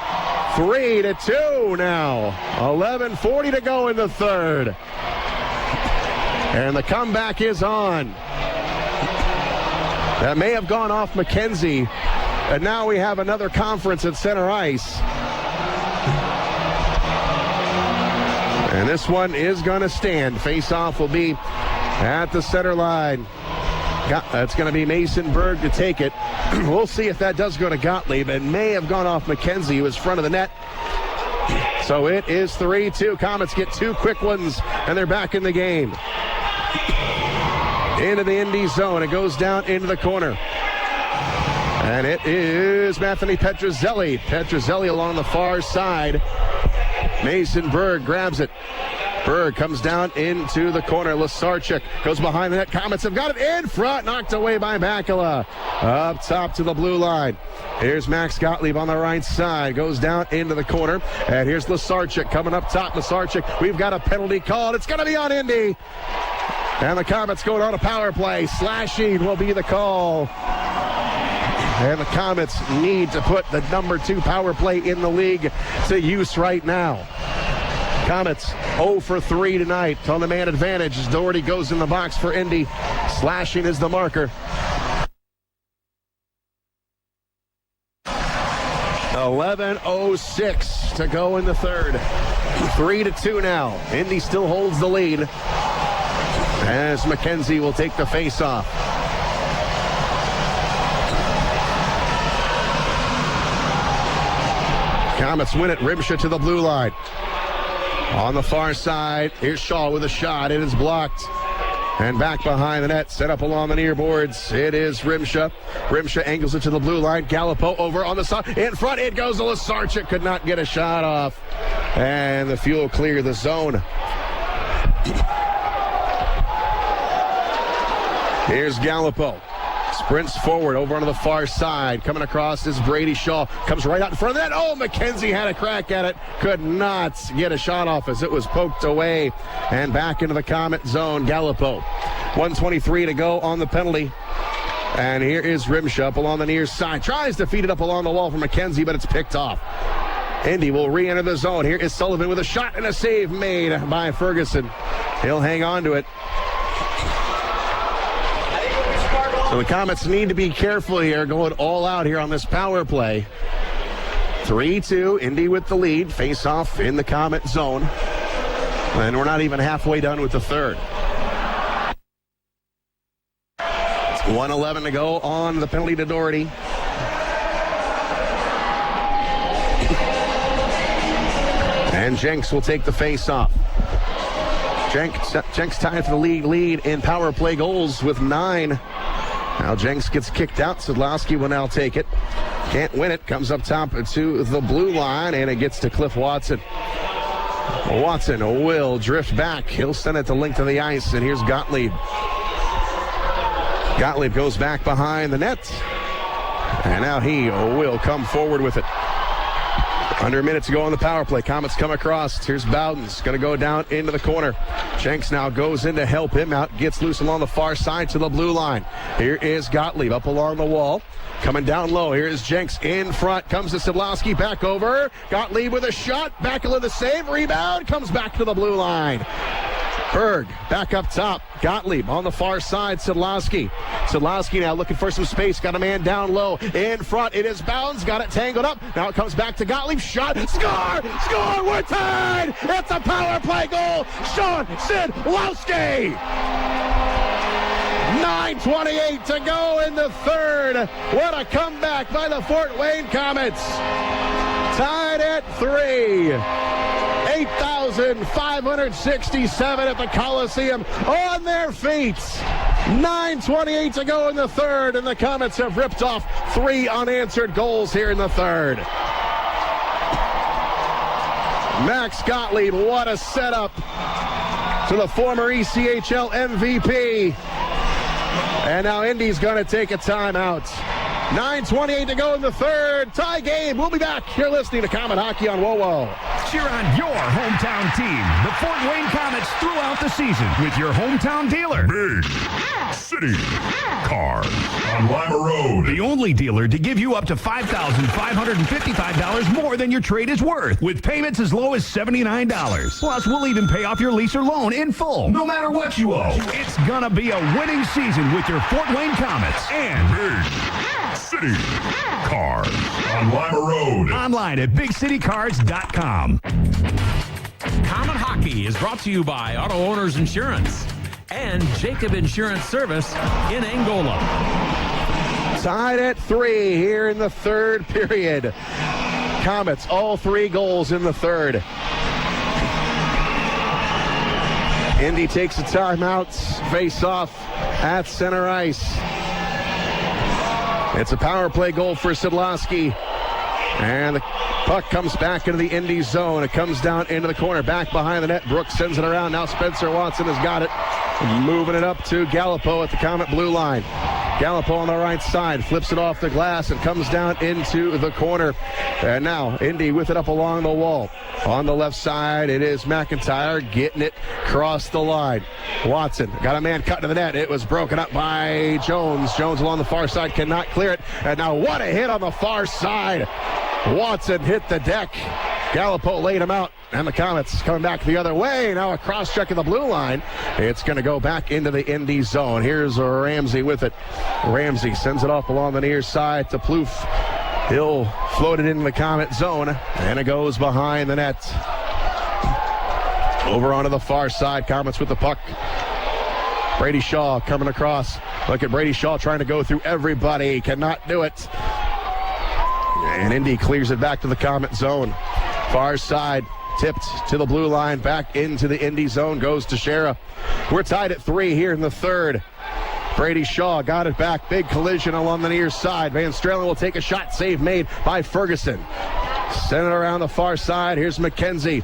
3-2 now. 11:40 to go in the third. And the comeback is on. That may have gone off McKenzie. And now we have another conference at center ice. And this one is going to stand. Face-off will be at the center line. It's going to be Mason Berg to take it. We'll see if that does go to Gottlieb. It may have gone off McKenzie, who was front of the net. So it is 3-2. Komets get 2 quick ones, and they're back in the game. Into the Indy zone. It goes down into the corner. And it is Anthony Petruzzelli. Petruzzelli along the far side. Mason Berg grabs it. Berg comes down into the corner. Lasarchuk goes behind the net. Komets have got it in front. Knocked away by Bakala. Up top to the blue line. Here's Max Gottlieb on the right side. Goes down into the corner. And here's Lasarchuk coming up top. Lasarchuk, we've got a penalty called. It's going to be on Indy. And the Komets going on a power play. Slashing will be the call. And the Komets need to put the number 2 power play in the league to use right now. Komets 0 for 3 tonight on the man advantage as Doherty goes in the box for Indy. Slashing is the marker. 11:06 to go in the third. 3-2 now. Indy still holds the lead as McKenzie will take the face-off. Komets win it. Ribsha to the blue line. On the far side, here's Shaw with a shot. It is blocked. And back behind the net, set up along the near boards. It is Rimsha. Rimsha angles it to the blue line. Galipeau over on the side. In front, it goes to Lasarchuk. Could not get a shot off. And the Fuel clear the zone. Here's Galipeau. Sprints forward over onto the far side. Coming across is Brady Shaw. Comes right out in front of that. Oh, McKenzie had a crack at it. Could not get a shot off as it was poked away. And back into the Komet zone. Galipeau. 1:23 to go on the penalty. And here is Rimsha up along the near side. Tries to feed it up along the wall for McKenzie, but it's picked off. Indy will re-enter the zone. Here is Sullivan with a shot and a save made by Ferguson. He'll hang on to it. So the Komets need to be careful here, going all out here on this power play. 3-2, Indy with the lead. Face-off in the Komet zone. And we're not even halfway done with the third. 1:11 to go on the penalty to Doherty. And Jenks will take the face-off. Jenks tied for the league lead in power play goals with 9. Now Jenks gets kicked out. Szydlowski will now take it. Can't win it. Comes up top to the blue line, and it gets to Cliff Watson. Watson will drift back. He'll send it the length of the ice, and here's Gottlieb. Gottlieb goes back behind the net, and now he will come forward with it. Under a minute to go on the power play. Komets come across. Here's Bowden's going to go down into the corner. Jenks now goes in to help him out. Gets loose along the far side to the blue line. Here is Gottlieb up along the wall. Coming down low. Here is Jenks in front. Comes to Szydlowski. Back over. Gottlieb with a shot. Bakala the save. Rebound. Comes back to the blue line. Berg back up top. Gottlieb on the far side. Szydlowski. Szydlowski now looking for some space. Got a man down low. In front. It is Bounds. Got it tangled up. Now it comes back to Gottlieb. Shot. Score! Score! We're tied! It's a power play goal. Sean Szydlowski. 9:28 to go in the third. What a comeback by the Fort Wayne Komets. Tied at 3. 8,567 at the Coliseum on their feet. 9:28 to go in the third, and the Komets have ripped off 3 unanswered goals here in the third. Max Gottlieb, what a setup to the former ECHL MVP. And now Indy's going to take a timeout. 9:28 to go in the third. Tie game. We'll be back. You're listening to Komet Hockey on WoWo. Cheer on your hometown team, the Fort Wayne Komets, throughout the season with your hometown dealer. Big City Cars on Lima Road. The only dealer to give you up to $5,555 more than your trade is worth, with payments as low as $79. Plus, we'll even pay off your lease or loan in full, no matter what you owe. It's gonna be a winning season with your Fort Wayne Komets and Big City Cars on Lima Road. Online at BigCityCars.com. Comet Hockey is brought to you by Auto Owners Insurance and Jacob Insurance Service in Angola. Tied at 3 here in the third period. Komets, all 3 goals in the third. Indy takes a timeout, face off at center ice. It's a power play goal for Szydlowski. And the puck comes back into the Indy zone. It comes down into the corner, back behind the net. Brooks sends it around. Now Spencer Watson has got it. Moving it up to Galipeau at the Comet blue line. Galipeau on the right side, flips it off the glass and comes down into the corner. And now Indy with it up along the wall. On the left side, it is McIntyre getting it across the line. Watson got a man cut to the net. It was broken up by Jones. Jones along the far side cannot clear it. And now what a hit on the far side. Watson hit the deck. Galipeau laid him out, and the Komets coming back the other way. Now a cross-check of the blue line. It's going to go back into the Indy zone. Here's Ramsey with it. Ramsey sends it off along the near side to Plouffe. He'll float it into the Komet zone, and it goes behind the net. Over onto the far side, Komets with the puck. Brady Shaw coming across. Look at Brady Shaw trying to go through everybody. Cannot do it. And Indy clears it back to the Komet zone. Far side, tipped to the blue line, back into the Indy zone, goes to Shera. We're tied at 3 here in the third. Brady Shaw got it back, big collision along the near side. Van Stralen will take a shot, save made by Ferguson. Send it around the far side, here's McKenzie.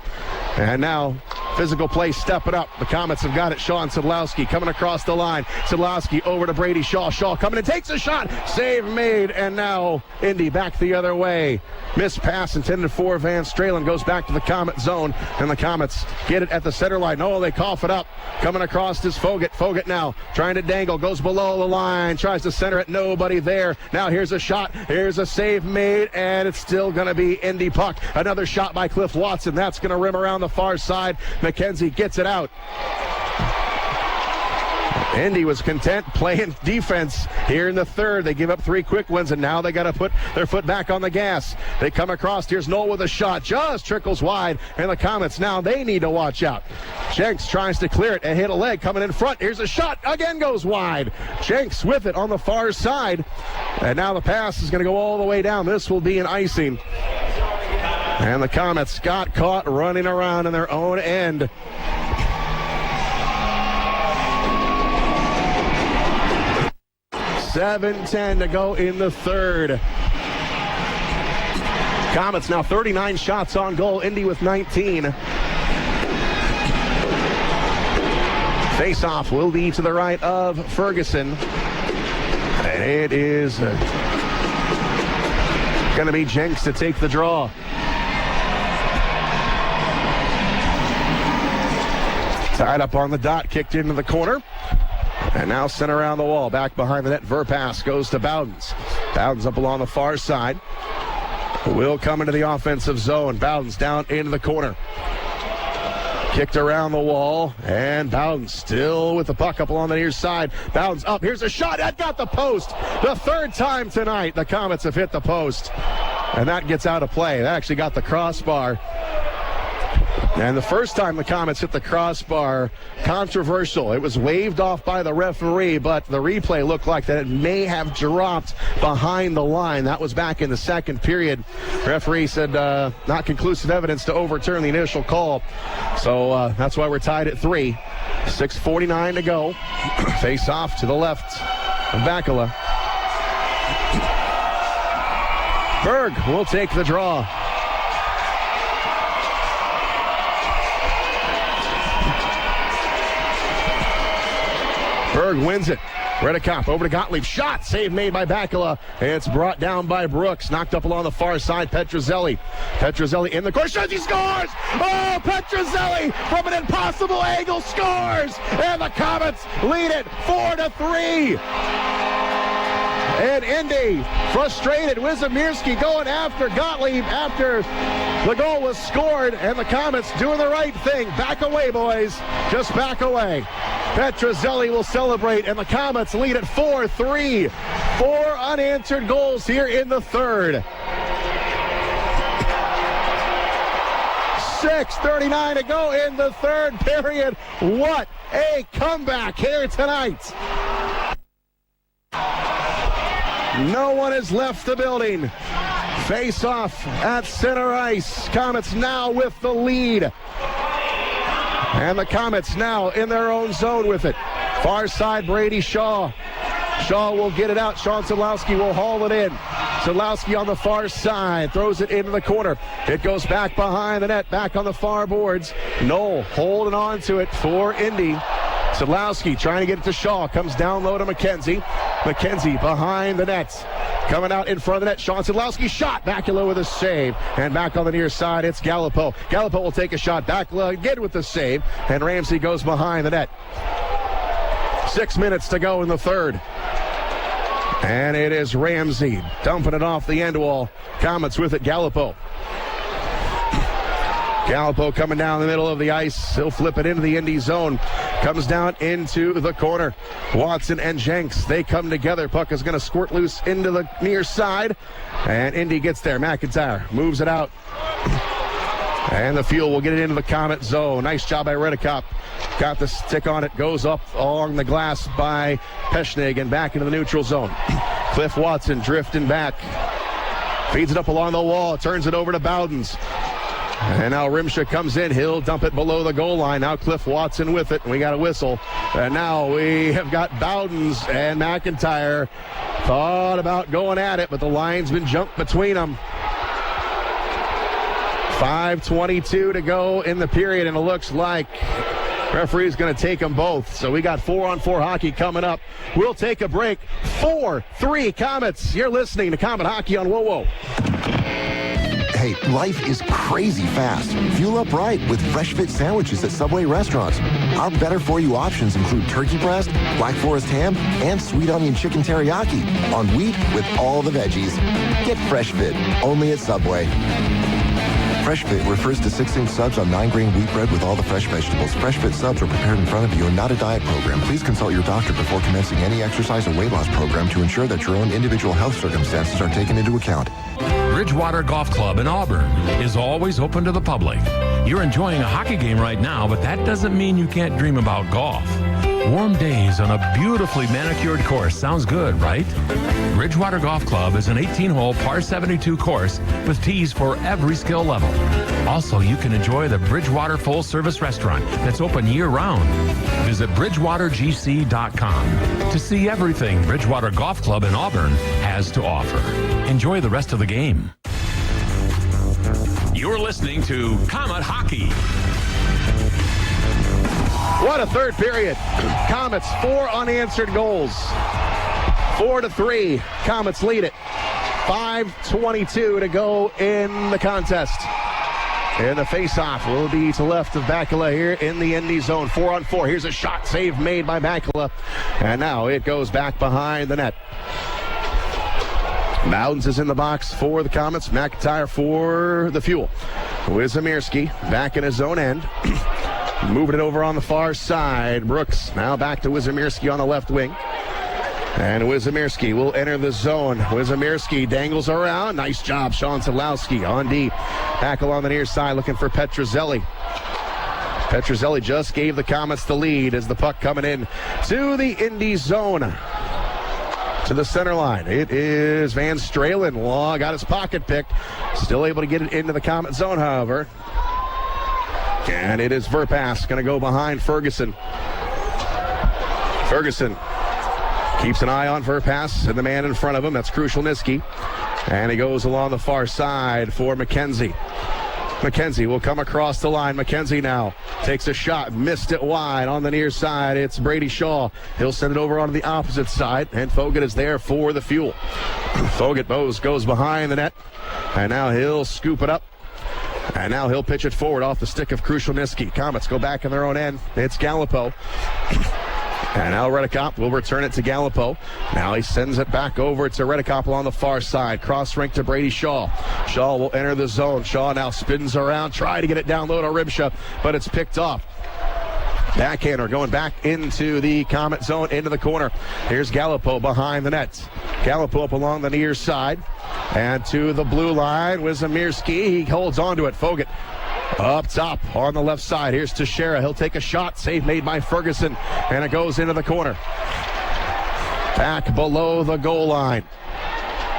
And now, physical play stepping up. The Komets have got it. Sean Szydlowski coming across the line. Szydlowski over to Brady Shaw. Shaw coming and takes a shot. Save made. And now Indy back the other way. Missed pass intended for Van Stralen. Goes back to the Komet zone. And the Komets get it at the center line. No, they cough it up. Coming across is Fogut. Fogut now trying to dangle. Goes below the line. Tries to center it. Nobody there. Now here's a shot. Here's a save made. And it's still going to be Indy puck. Another shot by Cliff Watson. That's going to rim around the far side. McKenzie gets it out. Indy was content playing defense here in the third. They give up 3 quick ones, and now they got to put their foot back on the gas. They come across. Here's Noel with a shot. Just trickles wide, and the Komets now they need to watch out. Jenks tries to clear it and hit a leg coming in front. Here's a shot. Again goes wide. Jenks with it on the far side, and now the pass is going to go all the way down. This will be an icing. And the Komets got caught running around in their own end. .7:10 to go in the third. Komets now 39 shots on goal. Indy with 19. Face-off will be to the right of Ferguson. And it is going to be Jenks to take the draw. Tied up on the dot, kicked into the corner. And now sent around the wall. Back behind the net, Verpaelst goes to Bowdens. Bowdens up along the far side. Will come into the offensive zone. Bowdens down into the corner. Kicked around the wall. And Bowdens still with the puck up along the near side. Bowdens up. Here's a shot. That got the post. The third time tonight the Komets have hit the post. And that gets out of play. That actually got the crossbar. And the first time the Komets hit the crossbar, controversial. It was waved off by the referee, but the replay looked like that it may have dropped behind the line. That was back in the second period. Referee said not conclusive evidence to overturn the initial call. So that's why we're tied at 3. 6:49 to go. Face off to the left of Bakala. Berg will take the draw. Berg wins it. Reddekopp over to Gottlieb. Shot. Save made by Bakala. It's brought down by Brooks. Knocked up along the far side. Petruzzelli. Petruzzelli in the corner. He scores! Oh, Petruzzelli from an impossible angle scores! And the Komets lead it 4-3. And Indy, frustrated, Wisniewski going after Gottlieb after the goal was scored, and the Komets doing the right thing. Back away, boys. Just back away. Petruzzelli will celebrate, and the Komets lead at 4-3. 4 unanswered goals here in the third. 6:39 to go in the third period. What a comeback here tonight. No one has left the building. Face off at center ice. Komets now with the lead. And the Komets now in their own zone with it. Far side, Brady Shaw. Shaw will get it out. Sean Szydlowski will haul it in. Szydlowski on the far side, throws it into the corner. It goes back behind the net, back on the far boards. Knoll holding on to it for Indy. Szydlowski trying to get it to Shaw, comes down low to McKenzie. McKenzie behind the net. Coming out in front of the net, Sean Szydlowski shot back low with a save. And back on the near side, it's Galipeau. Galipeau will take a shot back low again with the save. And Ramsey goes behind the net. 6 minutes to go in the third. And it is Ramsey dumping it off the end wall. Komets with it, Galipeau. Galipeau coming down the middle of the ice. He'll flip it into the Indy zone. Comes down into the corner. Watson and Jenks, they come together. Puck is going to squirt loose into the near side. And Indy gets there. McIntyre moves it out. And the Fuel will get it into the Komet zone. Nice job by Reddekopp. Got the stick on it. Goes up along the glass by Peshnig and back into the neutral zone. Cliff Watson drifting back. Feeds it up along the wall. Turns it over to Bowdens. And now Rimsha comes in. He'll dump it below the goal line. Now Cliff Watson with it. We got a whistle. And now we have got Bowdens and McIntyre. Thought about going at it, but the line's been jumped between them. 5:22 to go in the period, and it looks like referee's going to take them both. So we got 4-on-4 hockey coming up. We'll take a break. 4-3 Komets. You're listening to Komet Hockey on WoWo. Hey, life is crazy fast. Fuel up right with Fresh Fit sandwiches at Subway restaurants. Our better-for-you options include turkey breast, black forest ham, and sweet onion chicken teriyaki on wheat with all the veggies. Get Fresh Fit, only at Subway. Fresh Fit refers to 6-inch subs on 9-grain wheat bread with all the fresh vegetables. Fresh Fit subs are prepared in front of you and not a diet program. Please consult your doctor before commencing any exercise or weight loss program to ensure that your own individual health circumstances are taken into account. Bridgewater Golf Club in Auburn is always open to the public. You're enjoying a hockey game right now, but that doesn't mean you can't dream about golf. Warm days on a beautifully manicured course sounds good, right? Bridgewater Golf Club is an 18-hole par 72 course with tees for every skill level. Also, you can enjoy the Bridgewater full-service restaurant that's open year-round. Visit bridgewatergc.com to see everything Bridgewater Golf Club in Auburn has to offer. Enjoy the rest of the game. You're listening to Komet Hockey. What a third period. Komets, 4 unanswered goals. 4-3. Komets lead it. 5:22 to go in the contest. And the face-off will be to left of Bakula here in the Indy zone. 4-on-4. Here's a shot save made by Bakula. And now it goes back behind the net. Bowdens is in the box for the Komets. McIntyre for the Fuel. Wisniewski back in his own end. Moving it over on the far side. Brooks now back to Wisniewski on the left wing. And Wisniewski will enter the zone. Wisniewski dangles around. Nice job, Sean Szydlowski on D. Tackle on the near side looking for Petruzzelli. Petruzzelli just gave the Komets the lead as the puck coming in to the Indy zone. To the center line. It is Van Stralen. Law got his pocket picked. Still able to get it into the Komet zone, however. And it is Verpaelst going to go behind Ferguson. Ferguson keeps an eye on Verpaelst and the man in front of him. That's Krushelnyski. And he goes along the far side for McKenzie. McKenzie will come across the line. McKenzie now takes a shot. Missed it wide on the near side. It's Brady Shaw. He'll send it over onto the opposite side. And Fogut is there for the Fuel. Fogut goes behind the net. And now he'll scoop it up. And now he'll pitch it forward off the stick of Krushelnyski. Komets go back in their own end. It's Galipeau. And now Reddekopp will return it to Galipeau. Now he sends it back over to Reddekopp along the far side. Cross rink to Brady Shaw. Shaw will enter the zone. Shaw now spins around, try to get it down low to Ribsha, but it's picked off. Backhander going back into the Comet zone, into the corner. Here's Galipeau behind the net. Galipeau up along the near side. And to the blue line with Zamirski. He holds on to it. Fogut up top on the left side. Here's Teixeira. He'll take a shot. Save made by Ferguson. And it goes into the corner. Back below the goal line.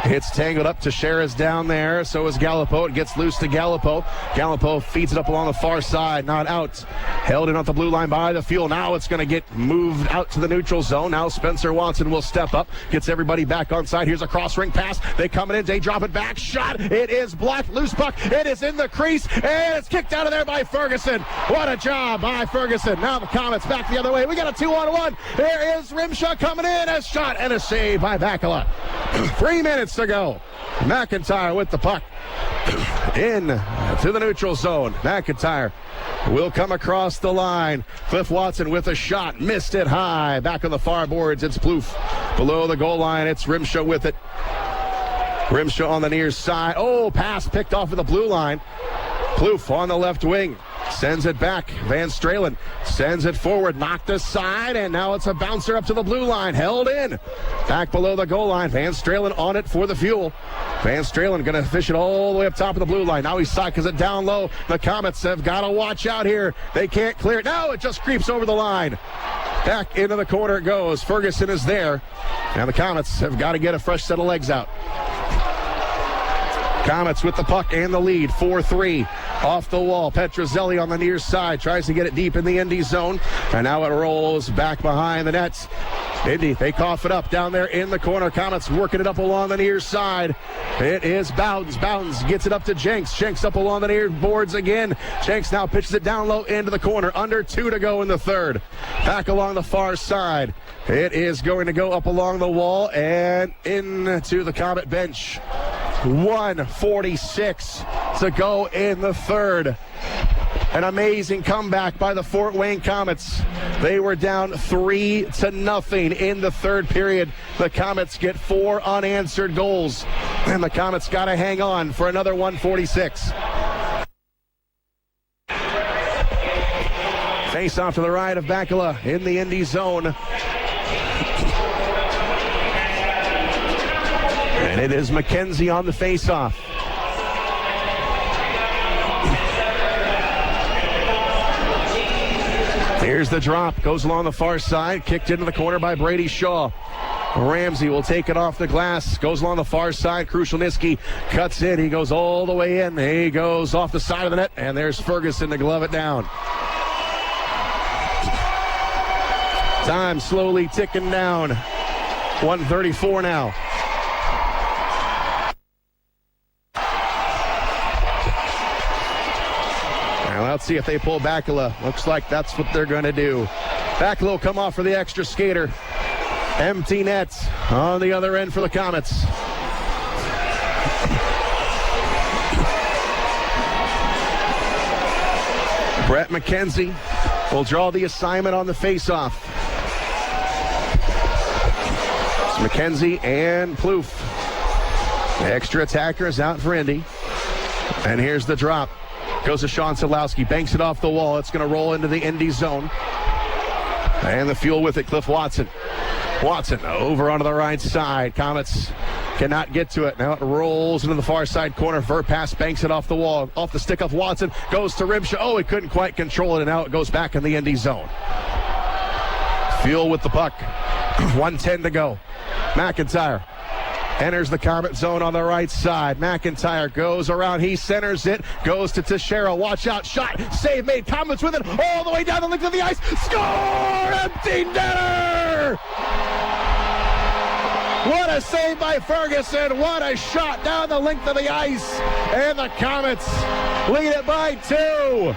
It's tangled up. Teixeira's down there. So is Galipeau. It gets loose to Galipeau. Galipeau feeds it up along the far side. Not out. Held in off the blue line by the Fuel. Now it's going to get moved out to the neutral zone. Now Spencer Watson will step up. Gets everybody back on side. Here's a cross ring pass. They coming in. They drop it back. Shot. It is blocked. Loose puck. It is in the crease. And it's kicked out of there by Ferguson. What a job by Ferguson. Now the Komets back the other way. We got a 2-on-1. There is Rimshaw coming in. A shot and a save by Bakala. 3 minutes to go. McIntyre with the puck in to the neutral zone. McIntyre will come across the line. Cliff Watson with a shot. Missed it high. Back on the far boards. It's Plouffe. Below the goal line, it's Rimshaw with it. Rimshaw on the near side. Oh, pass picked off of the blue line. Plouffe on the left wing. Sends it back. Van Stralen sends it forward. Knocked aside, and now it's a bouncer up to the blue line. Held in. Back below the goal line. Van Stralen on it for the Fuel. Van Stralen going to fish it all the way up top of the blue line. Now he cycles it down low. The Komets have got to watch out here. They can't clear it. Now it just creeps over the line. Back into the corner it goes. Ferguson is there. Now the Komets have got to get a fresh set of legs out. Komets with the puck and the lead, 4-3. Off the wall, Petruzzelli on the near side, tries to get it deep in the Indy zone. And now it rolls back behind the nets. Indy, they cough it up down there in the corner. Komets working it up along the near side. It is Bowdens. Bowdens gets it up to Jenks. Jenks up along the near boards again. Jenks now pitches it down low into the corner. Under 2 to go in the third. Back along the far side. It is going to go up along the wall and into the Komet bench. 1:46 to go in the third. An amazing comeback by the Fort Wayne Komets. They were down 3-0 in the third period. The Komets get 4 unanswered goals, and the Komets got to hang on for another 1:46. Face off to the right of Bakala in the Indy zone. And it is McKenzie on the face-off. Here's the drop. Goes along the far side. Kicked into the corner by Brady Shaw. Ramsey will take it off the glass. Goes along the far side. Krushelnyski cuts in. He goes all the way in. He goes off the side of the net. And there's Ferguson to glove it down. Time slowly ticking down. 1:34 now. Now let's see if they pull Bakala. Looks like that's what they're going to do. Bakala will come off for the extra skater. Empty net on the other end for the Komets. Brett McKenzie will draw the assignment on the face-off. It's McKenzie and Plouffe. The extra attacker is out for Indy. And here's the drop. Goes to Sean Szydlowski, banks it off the wall. It's going to roll into the Indy zone. And the Fuel with it, Cliff Watson. Watson over onto the right side. Komets cannot get to it. Now it rolls into the far side corner. Verpaelst banks it off the wall. Off the stick of Watson. Goes to Rimshaw. Oh, he couldn't quite control it, and now it goes back in the Indy zone. Fuel with the puck. 1:10 to go. McIntyre enters the Komet zone on the right side. McIntyre goes around. He centers it. Goes to Teixeira. Watch out. Shot. Save made. Komets with it all the way down the length of the ice. Score! Empty netter! What a save by Ferguson. What a shot down the length of the ice. And the Komets lead it by 2.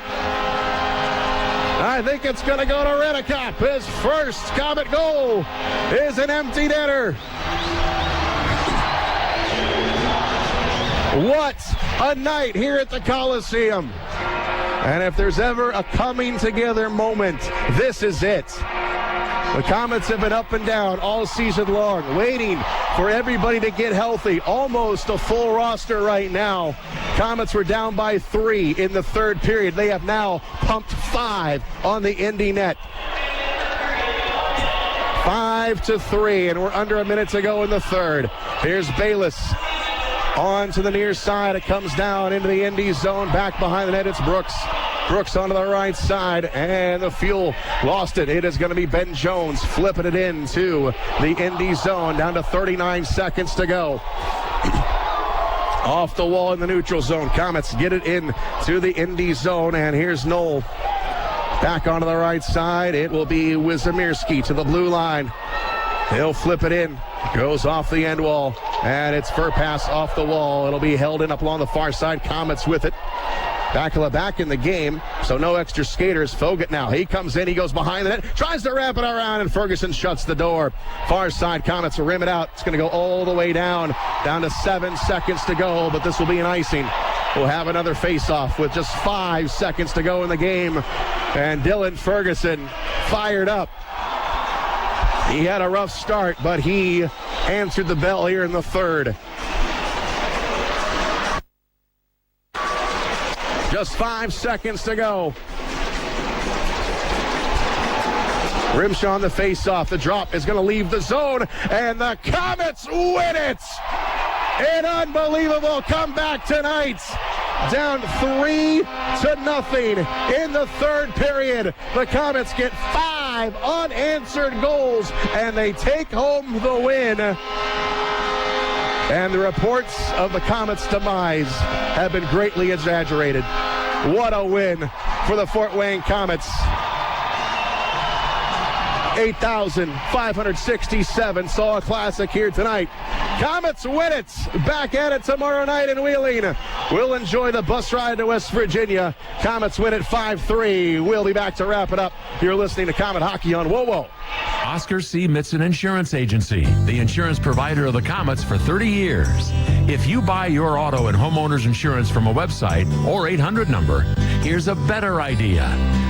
I think it's going to go to Reddekopp. His first Komet goal is an empty netter. What a night here at the Coliseum. And if there's ever a coming together moment, this is it. The Komets have been up and down all season long, waiting for everybody to get healthy. Almost a full roster right now. Komets were down by 3 in the third period. They have now pumped 5 on the Indy net. 5-3, and we're under a minute to go in the third. Here's Bayless on to the near side. It comes down into the Indy zone. Back behind the net, it's Brooks. Brooks onto the right side, and the Fuel lost it. It is going to be Ben Jones flipping it into the Indy zone. Down to 39 seconds to go. Off the wall in the neutral zone. Komets get it in to the Indy zone, and here's Knoll. Back onto the right side. It will be Wizymirski to the blue line. He'll flip it in. Goes off the end wall, and it's Verpaelst off the wall. It'll be held in up along the far side. Komets with it. Bakula back in the game, so no extra skaters. Fogut now. He comes in. He goes behind the net. Tries to wrap it around, and Ferguson shuts the door. Far side, Komets rim it out. It's going to go all the way down to 7 seconds to go, but this will be an icing. We'll have another face-off with just 5 seconds to go in the game. And Dylan Ferguson fired up. He had a rough start, but he answered the bell here in the third. Just 5 seconds to go. Rimshaw on the face-off. The drop is going to leave the zone, and the Komets win it! An unbelievable comeback tonight. Down 3-0 in the third period. The Komets get 5 unanswered goals, and they take home the win. And the reports of the Komets' demise have been greatly exaggerated. What a win for the Fort Wayne Komets. 8,567 saw a classic here tonight. Komets win it. Back at it tomorrow night in Wheeling. We'll enjoy the bus ride to West Virginia. Komets win it 5-3. We'll be back to wrap it up. You're listening to Komet Hockey on WOWO. Oscar C. Mitson Insurance Agency, the insurance provider of the Komets for 30 years. If you buy your auto and homeowners insurance from a website or 800 number, here's a better idea.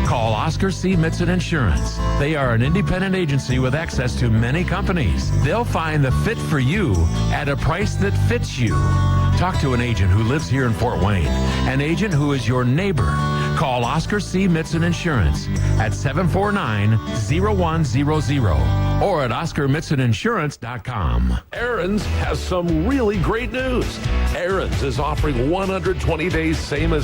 Call Oscar C. Mitson Insurance. They are an independent agency with access to many companies. They'll find the fit for you at a price that fits you. Talk to an agent who lives here in Fort Wayne, an agent who is your neighbor. Call Oscar C. Mitson Insurance at 749-0100 or at OscarMitsonInsurance.com. Aaron's has some really great news. Aaron's is offering 120 days same as